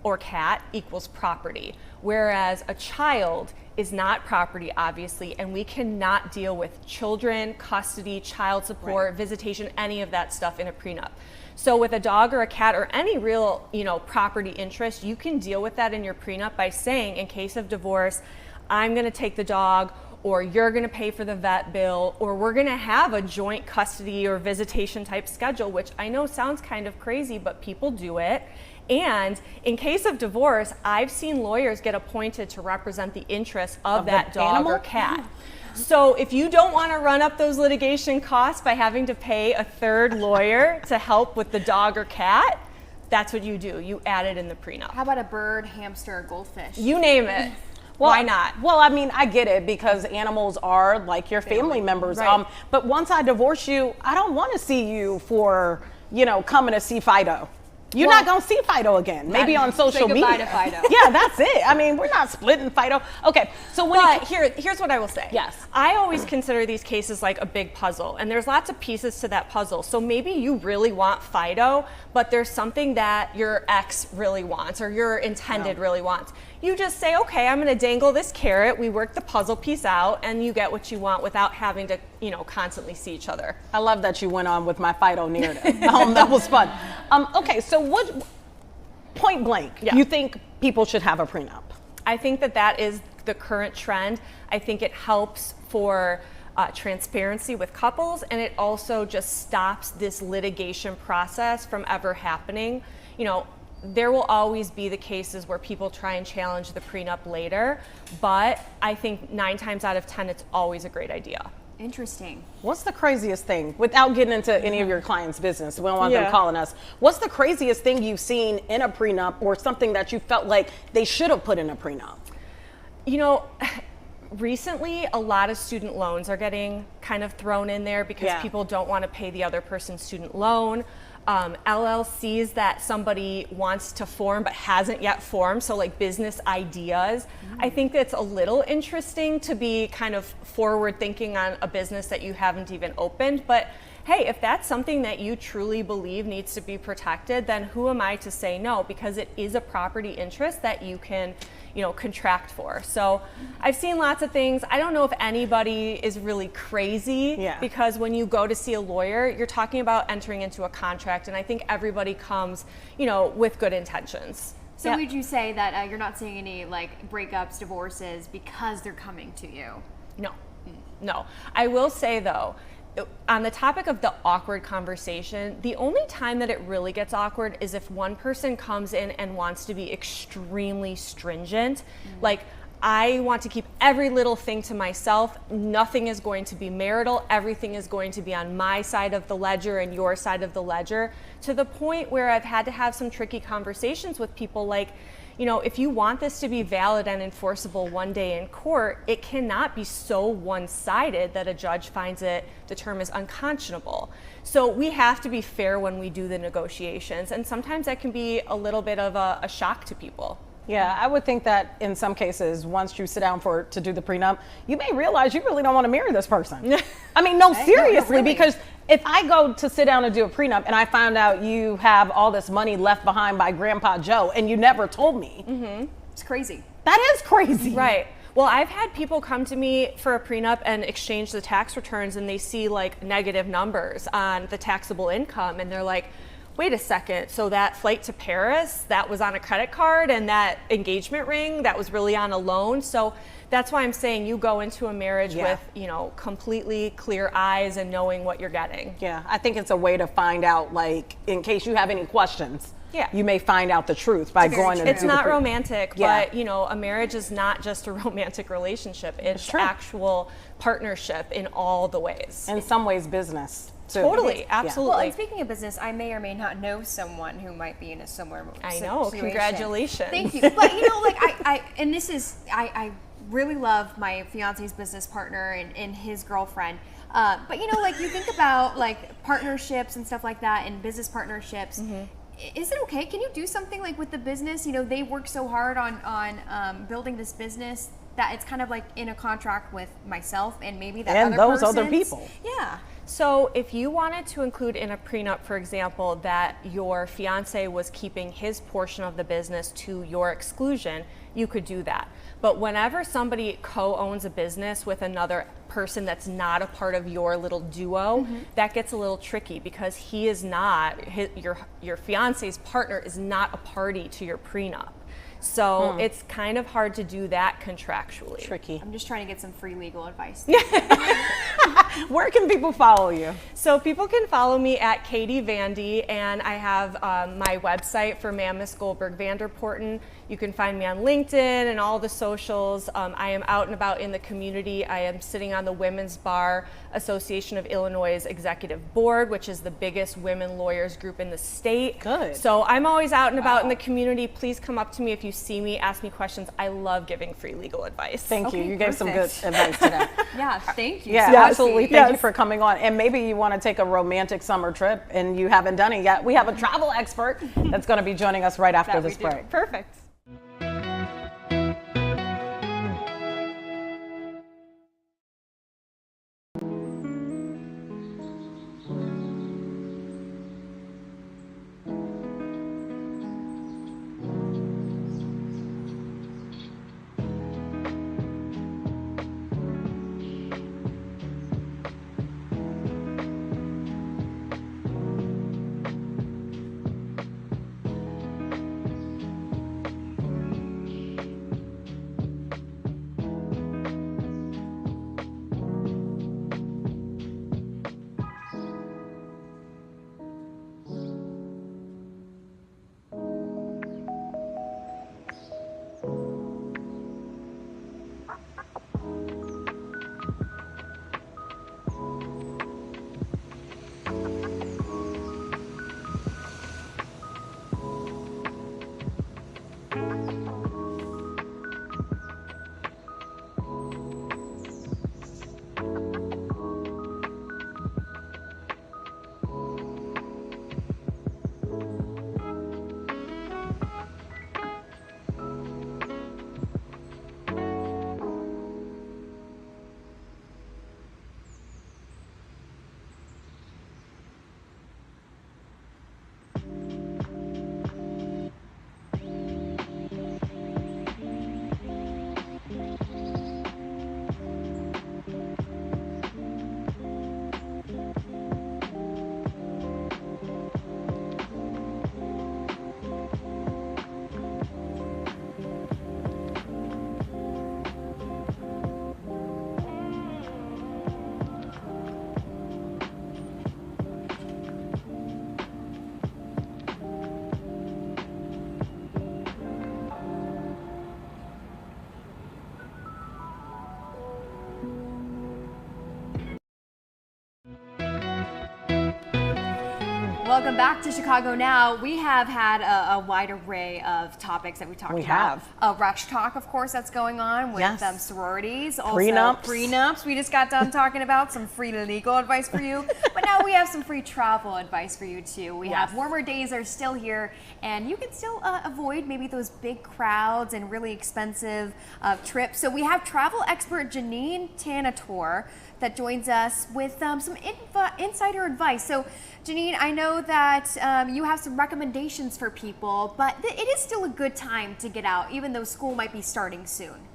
or cat equals property, whereas a child is not property, obviously, and we cannot deal with children, custody, child support, visitation, any of that stuff in a prenup. So with a dog or a cat or any real, property interest, you can deal with that in your prenup by saying, in case of divorce, I'm going to take the dog, or you're going to pay for the vet bill, or we're going to have a joint custody or visitation type schedule, which I know sounds kind of crazy, but people do it. And in case of divorce, I've seen lawyers get appointed to represent the interests of that dog or cat. So if you don't want to run up those litigation costs by having to pay a third lawyer to help with the dog or cat, that's what you do. You add it in the prenup. How about a bird, hamster, or goldfish? You name it. Well, why not? Well, I mean, I get it because animals are like your family members. Right. But once I divorce you, I don't want to see you for, coming to see Fido. You're not going to see Fido again. Maybe on social media. Say goodbye to Fido. Yeah, that's it. I mean, we're not splitting Fido. Okay, so here's what I will say. Yes. I always consider these cases like a big puzzle, and there's lots of pieces to that puzzle. So maybe you really want Fido, but there's something that your ex really wants or your intended really wants. You just say, okay, I'm going to dangle this carrot. We work the puzzle piece out, and you get what you want without having to, constantly see each other. I love that you went on with my Fido narrative. That was fun. Okay, so what, point blank, you think people should have a prenup? I think that is the current trend. I think it helps for transparency with couples, and it also just stops this litigation process from ever happening. There will always be the cases where people try and challenge the prenup later, but I think 9 times out of 10, it's always a great idea. Interesting. What's the craziest thing, without getting into any of your clients' business, we don't want them calling us, what's the craziest thing you've seen in a prenup or something that you felt like they should have put in a prenup? Recently, a lot of student loans are getting kind of thrown in there because people don't want to pay the other person's student loan. LLCs that somebody wants to form but hasn't yet formed, so like business ideas. I think it's a little interesting to be kind of forward thinking on a business that you haven't even opened, but hey, if that's something that you truly believe needs to be protected, then who am I to say no? Because it is a property interest that you can contract for. So I've seen lots of things. I don't know if anybody is really crazy because when you go to see a lawyer, you're talking about entering into a contract, and I think everybody comes, with good intentions. So would you say that you're not seeing any like breakups, divorces because they're coming to you? No. I will say though, on the topic of the awkward conversation, the only time that it really gets awkward is if one person comes in and wants to be extremely stringent. Like, I want to keep every little thing to myself. Nothing is going to be marital. Everything is going to be on my side of the ledger and your side of the ledger, to the point where I've had to have some tricky conversations with people like, if you want this to be valid and enforceable one day in court, it cannot be so one-sided that a judge finds the term is unconscionable. So we have to be fair when we do the negotiations, and sometimes that can be a little bit of a shock to people. Yeah, I would think that in some cases, once you sit down to do the prenup, you may realize you really don't want to marry this person. I mean, no, seriously, really. Because if I go to sit down and do a prenup and I find out you have all this money left behind by Grandpa Joe and you never told me, it's crazy. That is crazy. Right. Well, I've had people come to me for a prenup and exchange the tax returns, and they see like negative numbers on the taxable income, and they're like, wait a second, so that flight to Paris, that was on a credit card, and that engagement ring, that was really on a loan. So that's why I'm saying you go into a marriage with, completely clear eyes and knowing what you're getting. Yeah, I think it's a way to find out, like, in case you have any questions, you may find out the truth by going to do the It's not romantic, but, a marriage is not just a romantic relationship. It's actual partnership in all the ways. In some ways, business. Totally, absolutely. Well, and speaking of business, I may or may not know someone who might be in a similar situation. I know, congratulations. Thank you. But I really love my fiance's business partner and his girlfriend. But you think about like partnerships and stuff like that, and business partnerships. is it okay? Can you do something like with the business? You know, they work so hard on building this business that it's kind of like in a contract with myself and maybe that and other those other person's. people. Yeah. So if you wanted to include in a prenup, for example, that your fiance was keeping his portion of the business to your exclusion, you could do that. But whenever somebody co-owns a business with another person that's not a part of your little duo, that gets a little tricky because he is not, your fiance's partner is not a party to your prenup. So it's kind of hard to do that contractually. Tricky. I'm just trying to get some free legal advice. Where can people follow you? So people can follow me at Katie Vandy, and I have my website for Mammis Goldberg Vanderporten. You can find me on LinkedIn and all the socials. I am out and about in the community. I am sitting on the Women's Bar Association of Illinois' executive board, which is the biggest women lawyers group in the state. Good. So I'm always out and about in the community. Please come up to me if you see me, ask me questions. I love giving free legal advice. Thank you. You gave some good advice today. Yeah, thank you. Yeah, so absolutely. sweet. Thank you for coming on. And maybe you want to take a romantic summer trip and you haven't done it yet. We have a travel expert that's going to be joining us right after this break. Perfect. Welcome back to Chicago Now. We have had a wide array of topics that we talked about. Rush Talk, of course, that's going on with sororities. Also, prenups. We just got done talking about some free legal advice for you. But now we have some free travel advice for you, too. We have warmer days are still here, and you can still avoid maybe those big crowds and really expensive trips. So we have travel expert Janine Tanator that joins us with some insider advice. So, Janine, I know that you have some recommendations for people, but it is still a good time to get out, even though school might be starting soon.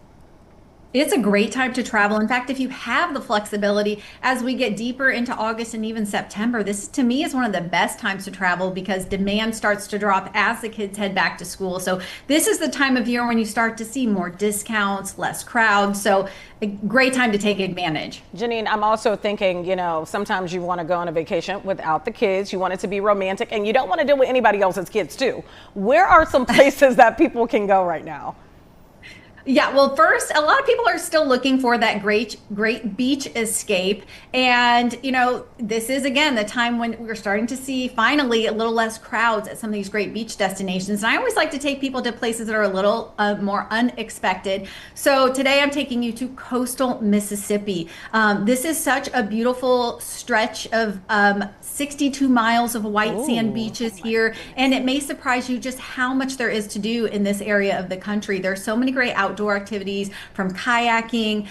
It's a great time to travel. In fact, if you have the flexibility, as we get deeper into August and even September, this to me is one of the best times to travel because demand starts to drop as the kids head back to school. So this is the time of year when you start to see more discounts, less crowds. So a great time to take advantage. Janine, I'm also thinking, sometimes you want to go on a vacation without the kids. You want it to be romantic and you don't want to deal with anybody else's kids too. Where are some places that people can go right now? Yeah, well, first, a lot of people are still looking for that great beach escape. And, this is, again, the time when we're starting to see finally a little less crowds at some of these great beach destinations. And I always like to take people to places that are a little more unexpected. So today I'm taking you to coastal Mississippi. This is such a beautiful stretch of 62 miles of white sand beaches here. And it may surprise you just how much there is to do in this area of the country. There's so many great outdoor activities, from kayaking,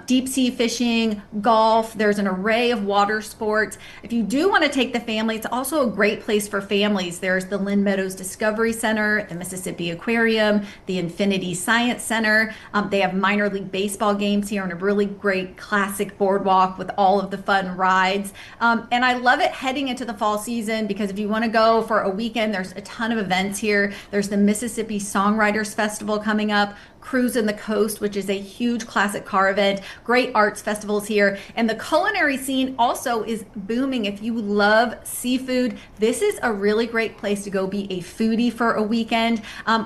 deep sea fishing, golf. There's an array of water sports. If you do want to take the family, it's also a great place for families. There's the Lynn Meadows Discovery Center, the Mississippi Aquarium, the Infinity Science Center. They have minor league baseball games here on a really great classic boardwalk with all of the fun rides. And I love it heading into the fall season, because if you want to go for a weekend, there's a ton of events here. There's the Mississippi Songwriters Festival coming up, Cruise in the Coast, which is a huge classic car event, great arts festivals here. And the culinary scene also is booming. If you love seafood, this is a really great place to go be a foodie for a weekend.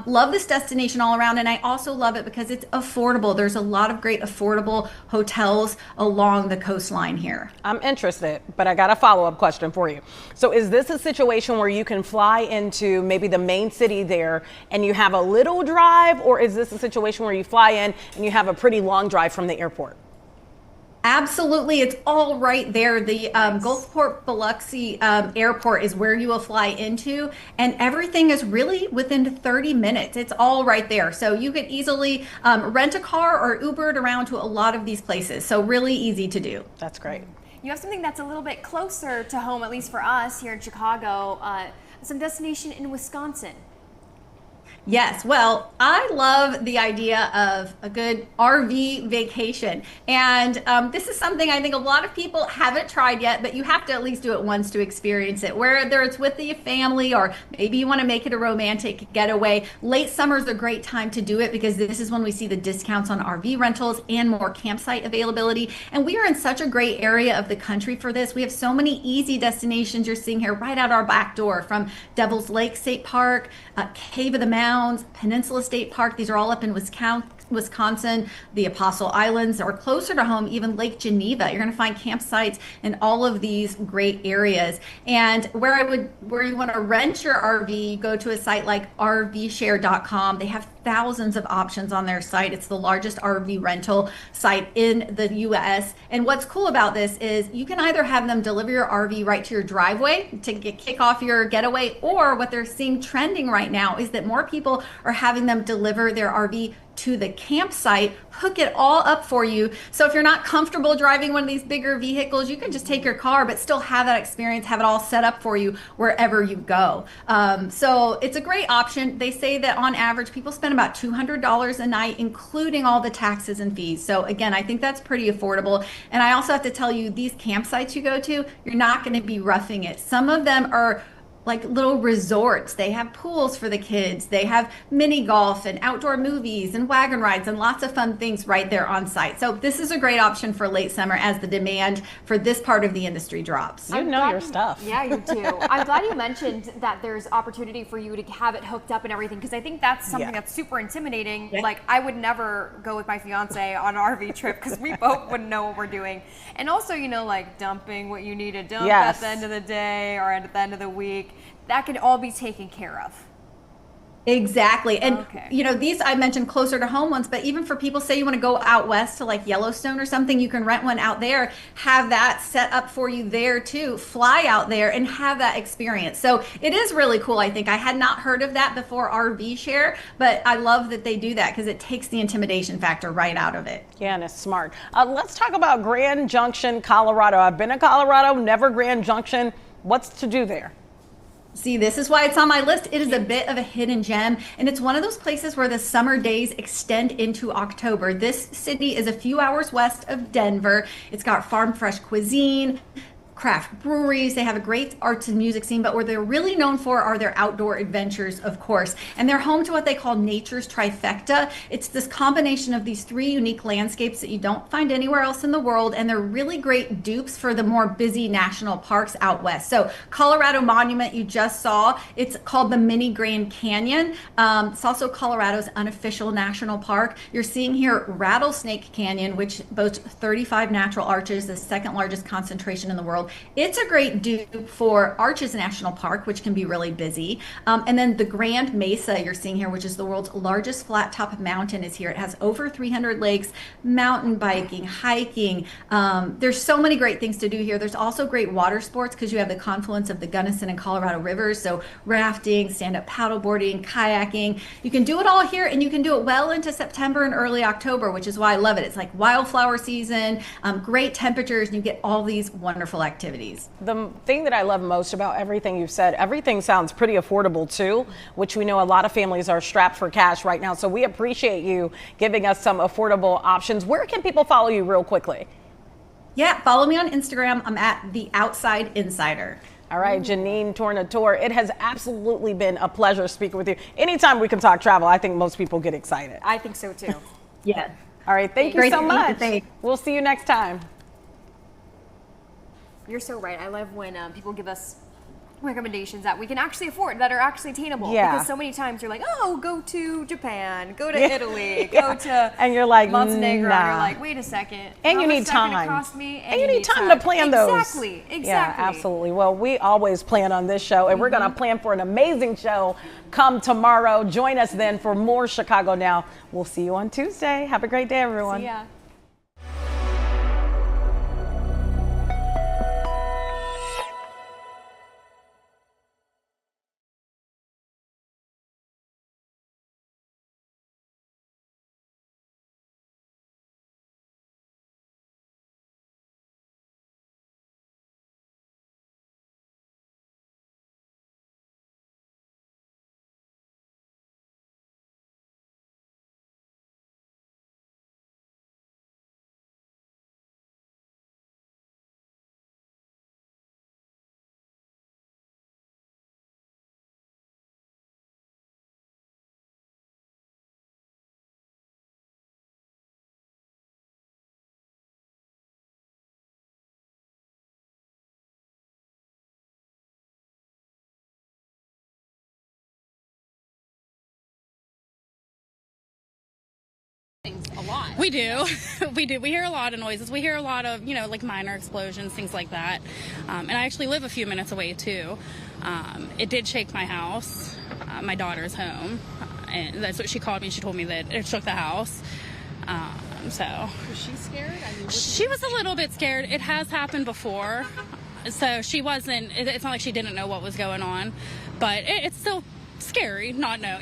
Love this destination all around. And I also love it because it's affordable. There's a lot of great affordable hotels along the coastline here. I'm interested, but I got a follow-up question for you. So is this a situation where you can fly into maybe the main city there and you have a little drive, or is this a situation where you fly in and you have a pretty long drive from the airport? Absolutely. It's all right there. The Gulfport Biloxi Airport is where you will fly into, and everything is really within 30 minutes. It's all right there. So you could easily rent a car or Uber it around to a lot of these places. So really easy to do. That's great. You have something that's a little bit closer to home, at least for us here in Chicago, some destination in Wisconsin. Yes, well, I love the idea of a good RV vacation. And this is something I think a lot of people haven't tried yet, but you have to at least do it once to experience it. Whether it's with the family or maybe you want to make it a romantic getaway, late summer is a great time to do it, because this is when we see the discounts on RV rentals and more campsite availability. And we are in such a great area of the country for this. We have so many easy destinations you're seeing here right out our back door, from Devil's Lake State Park, Cave of the Mounds, Peninsula State Park. These are all up in Wisconsin, the Apostle Islands, or closer to home, even Lake Geneva. You're going to find campsites in all of these great areas. And where you want to rent your RV, go to a site like rvshare.com. They have thousands of options on their site. It's the largest RV rental site in the US. And what's cool about this is you can either have them deliver your RV right to your driveway to kick off your getaway, or what they're seeing trending right now is that more people are having them deliver their RV to the campsite, hook it all up for you. So if you're not comfortable driving one of these bigger vehicles, you can just take your car, but still have that experience, have it all set up for you wherever you go. So it's a great option. They say that on average, people spend about $200 a night, including all the taxes and fees. So again, I think that's pretty affordable. And I also have to tell you, these campsites you go to, you're not going to be roughing it. Some of them are like little resorts. They have pools for the kids. They have mini golf and outdoor movies and wagon rides and lots of fun things right there on site. So this is a great option for late summer as the demand for this part of the industry drops. You know your stuff. Yeah, you do. I'm glad you mentioned that there's opportunity for you to have it hooked up and everything, because I think that's something that's super intimidating. Yeah. Like, I would never go with my fiance on an RV trip because we both wouldn't know what we're doing. And also, like dumping what you need to dump at the end of the day or at the end of the week. That can all be taken care of. Exactly. And, these I mentioned closer to home ones, but even for people, say you want to go out west to like Yellowstone or something, you can rent one out there, have that set up for you there too, fly out there and have that experience. So it is really cool. I think I had not heard of that before RV Share, but I love that they do that because it takes the intimidation factor right out of it. Yeah, and it's smart. Let's talk about Grand Junction, Colorado. I've been to Colorado, never Grand Junction. What's to do there? See, this is why it's on my list. It is a bit of a hidden gem, and it's one of those places where the summer days extend into October. This city is a few hours west of Denver. It's got farm fresh cuisine, craft breweries. They have a great arts and music scene, but where they're really known for are their outdoor adventures, of course. And they're home to what they call nature's trifecta. It's this combination of these 3 unique landscapes that you don't find anywhere else in the world, and they're really great dupes for the more busy national parks out west. So Colorado Monument you just saw, it's called the Mini Grand Canyon. It's also Colorado's unofficial national park. You're seeing here Rattlesnake Canyon, which boasts 35 natural arches, the second largest concentration in the world. It's a great dupe for Arches National Park, which can be really busy. And then the Grand Mesa you're seeing here, which is the world's largest flat top mountain, is here. It has over 300 lakes, mountain biking, hiking. There's so many great things to do here. There's also great water sports because you have the confluence of the Gunnison and Colorado rivers. So rafting, stand-up paddleboarding, kayaking. You can do it all here, and you can do it well into September and early October, which is why I love it. It's like wildflower season, great temperatures, and you get all these wonderful activities. The thing that I love most about everything you've said, everything sounds pretty affordable too, which we know a lot of families are strapped for cash right now. So we appreciate you giving us some affordable options. Where can people follow you real quickly? Yeah, follow me on Instagram. I'm at The Outside Insider. All right, Janine Tornatore, it has absolutely been a pleasure speaking with you. Anytime we can talk travel, I think most people get excited. I think so too. Yes. All right, thank you so much. We'll see you next time. You're so right. I love when people give us recommendations that we can actually afford, that are actually attainable. Yeah. Because so many times you're like, oh, go to Japan, go to Italy, go to and you're like, Montenegro. nah. And you're like, wait a second. And how you much need is that gonna time. cost me? And you need time to plan those. Exactly. Yeah, absolutely. Well, we always plan on this show, and we're going to plan for an amazing show come tomorrow. Join us then for more Chicago Now. We'll see you on Tuesday. Have a great day, everyone. See ya. A lot. We do. We do. We hear a lot of noises. We hear a lot of, like minor explosions, things like that. And I actually live a few minutes away, too. It did shake my house. My daughter's home. And that's what she called me. She told me that it shook the house. So. Was she scared? She was a little bit scared. It has happened before. So she wasn't, it's not like she didn't know what was going on. But it's still scary, not know,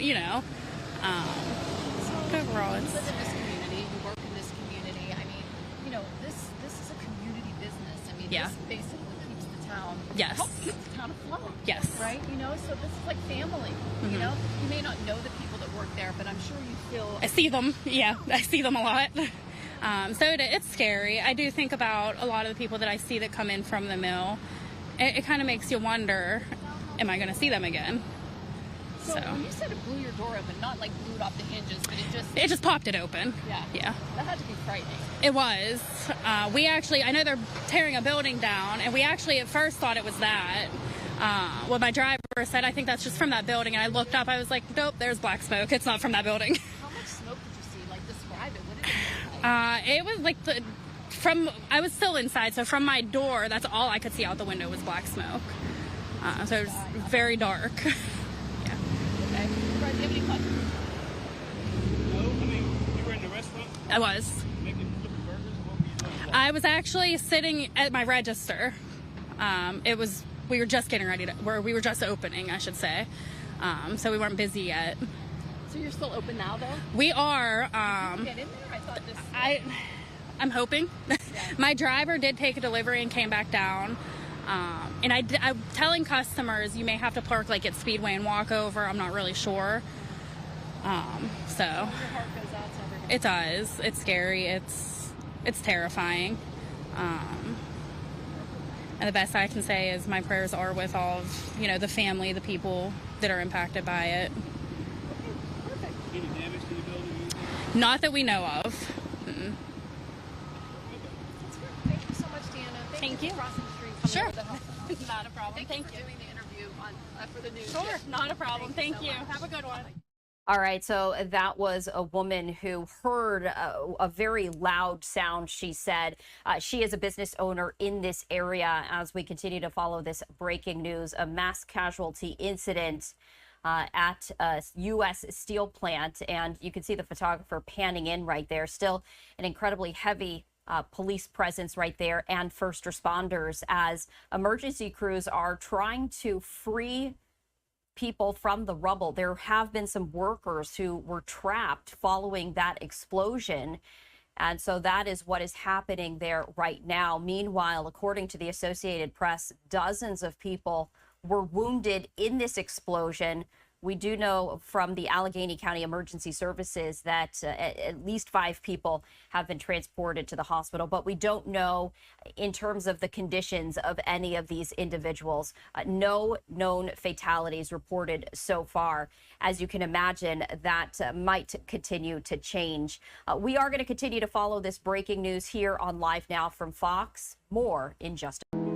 overall, You live in this community, you work in this community. I mean, this is a community business. I mean, Yeah. this basically keeps the town, Yes. helps keep the town afloat. Yes. Right? So this is like family, Mhm. You may not know the people that work there, but I'm sure you feel... I see them. Yeah, I see them a lot. So it's scary. I do think about a lot of the people that I see that come in from the mill. It kind of makes you wonder, am I going to see them again? So when you said it blew your door open, not like blew it off the hinges, but It just popped it open. Yeah. Yeah. That had to be frightening. It was. I know they're tearing a building down, and we actually at first thought it was that. What my driver said, I think that's just from that building, and I looked up, I was like, nope, there's black smoke. It's not from that building. How much smoke did you see? Like, describe it. What did it look like? It was like I was still inside, so from my door, that's all I could see out the window was black smoke. So it was very dark. Yeah. Okay. Brad, do you have any questions? No, I mean, you were in the restaurant? I was. Making flipping burgers? What were you doing? I was actually sitting at my register. We were just getting ready we were just opening, I should say. So we weren't busy yet. So you're still open now, though? We are. Did you get in there? I thought this... I'm hoping. Yeah. My driver did take a delivery and came back down. And I'm telling customers you may have to park like at Speedway and walk over. I'm not really sure. So Your heart goes out to everyone. it does. It's scary. It's terrifying. And the best I can say is my prayers are with all of, the family, the people that are impacted by it. Any damage to the building? Not that we know of. Mm-mm. That's good. Thank you so much, Deanna. Thank you for crossing the street. Sure. Over the help. Not a problem. Thank you. For doing the interview for the news. Sure. Not a problem. Thank you. So much. Have a good one. All right, so that was a woman who heard a very loud sound, she said. She is a business owner in this area. As we continue to follow this breaking news, a mass casualty incident at a U.S. steel plant. And you can see the photographer panning in right there. Still an incredibly heavy police presence right there and first responders as emergency crews are trying to free people from the rubble. There have been some workers who were trapped following that explosion. And so that is what is happening there right now. Meanwhile, according to the Associated Press, dozens of people were wounded in this explosion. We do know from the Allegheny County Emergency Services that at least 5 people have been transported to the hospital, but we don't know in terms of the conditions of any of these individuals. No known fatalities reported so far. As you can imagine, that might continue to change. We are going to continue to follow this breaking news here on Live Now from Fox. More in just a moment.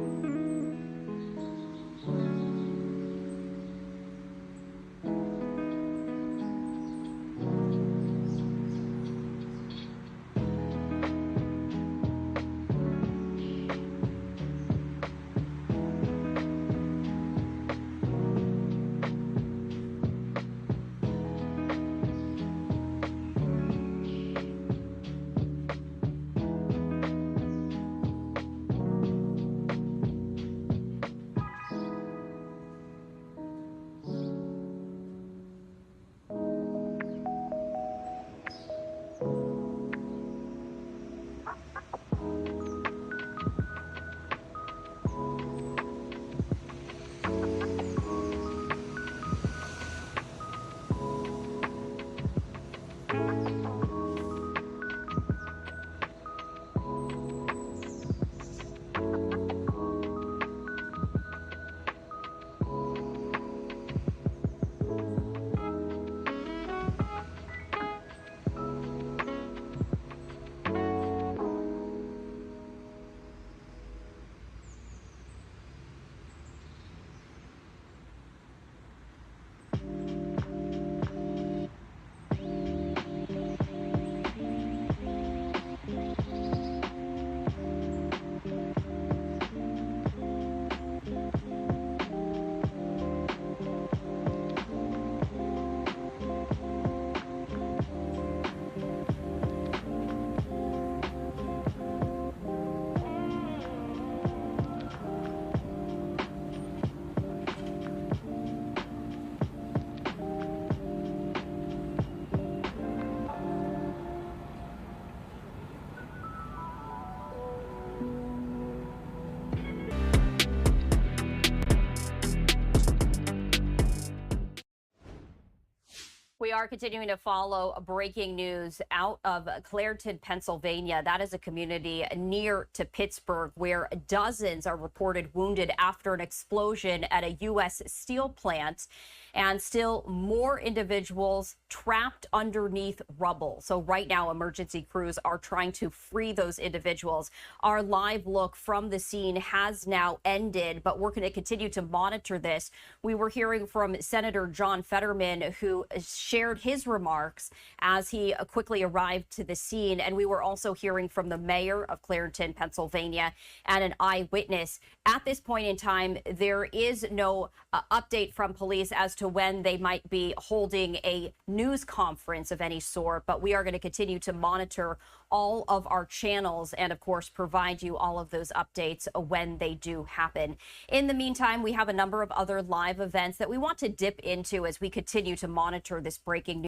We are continuing to follow breaking news out of Clairton, Pennsylvania. That is a community near to Pittsburgh where dozens are reported wounded after an explosion at a U.S. steel plant, and still more individuals trapped underneath rubble. So right now, emergency crews are trying to free those individuals. Our live look from the scene has now ended, but we're going to continue to monitor this. We were hearing from Senator John Fetterman, who shared his remarks as he quickly arrived to the scene. And we were also hearing from the mayor of Clairton, Pennsylvania, and an eyewitness. At this point in time, there is no update from police as to when they might be holding a news conference of any sort, but we are going to continue to monitor all of our channels and, of course, provide you all of those updates when they do happen. In the meantime, we have a number of other live events that we want to dip into as we continue to monitor this breaking news.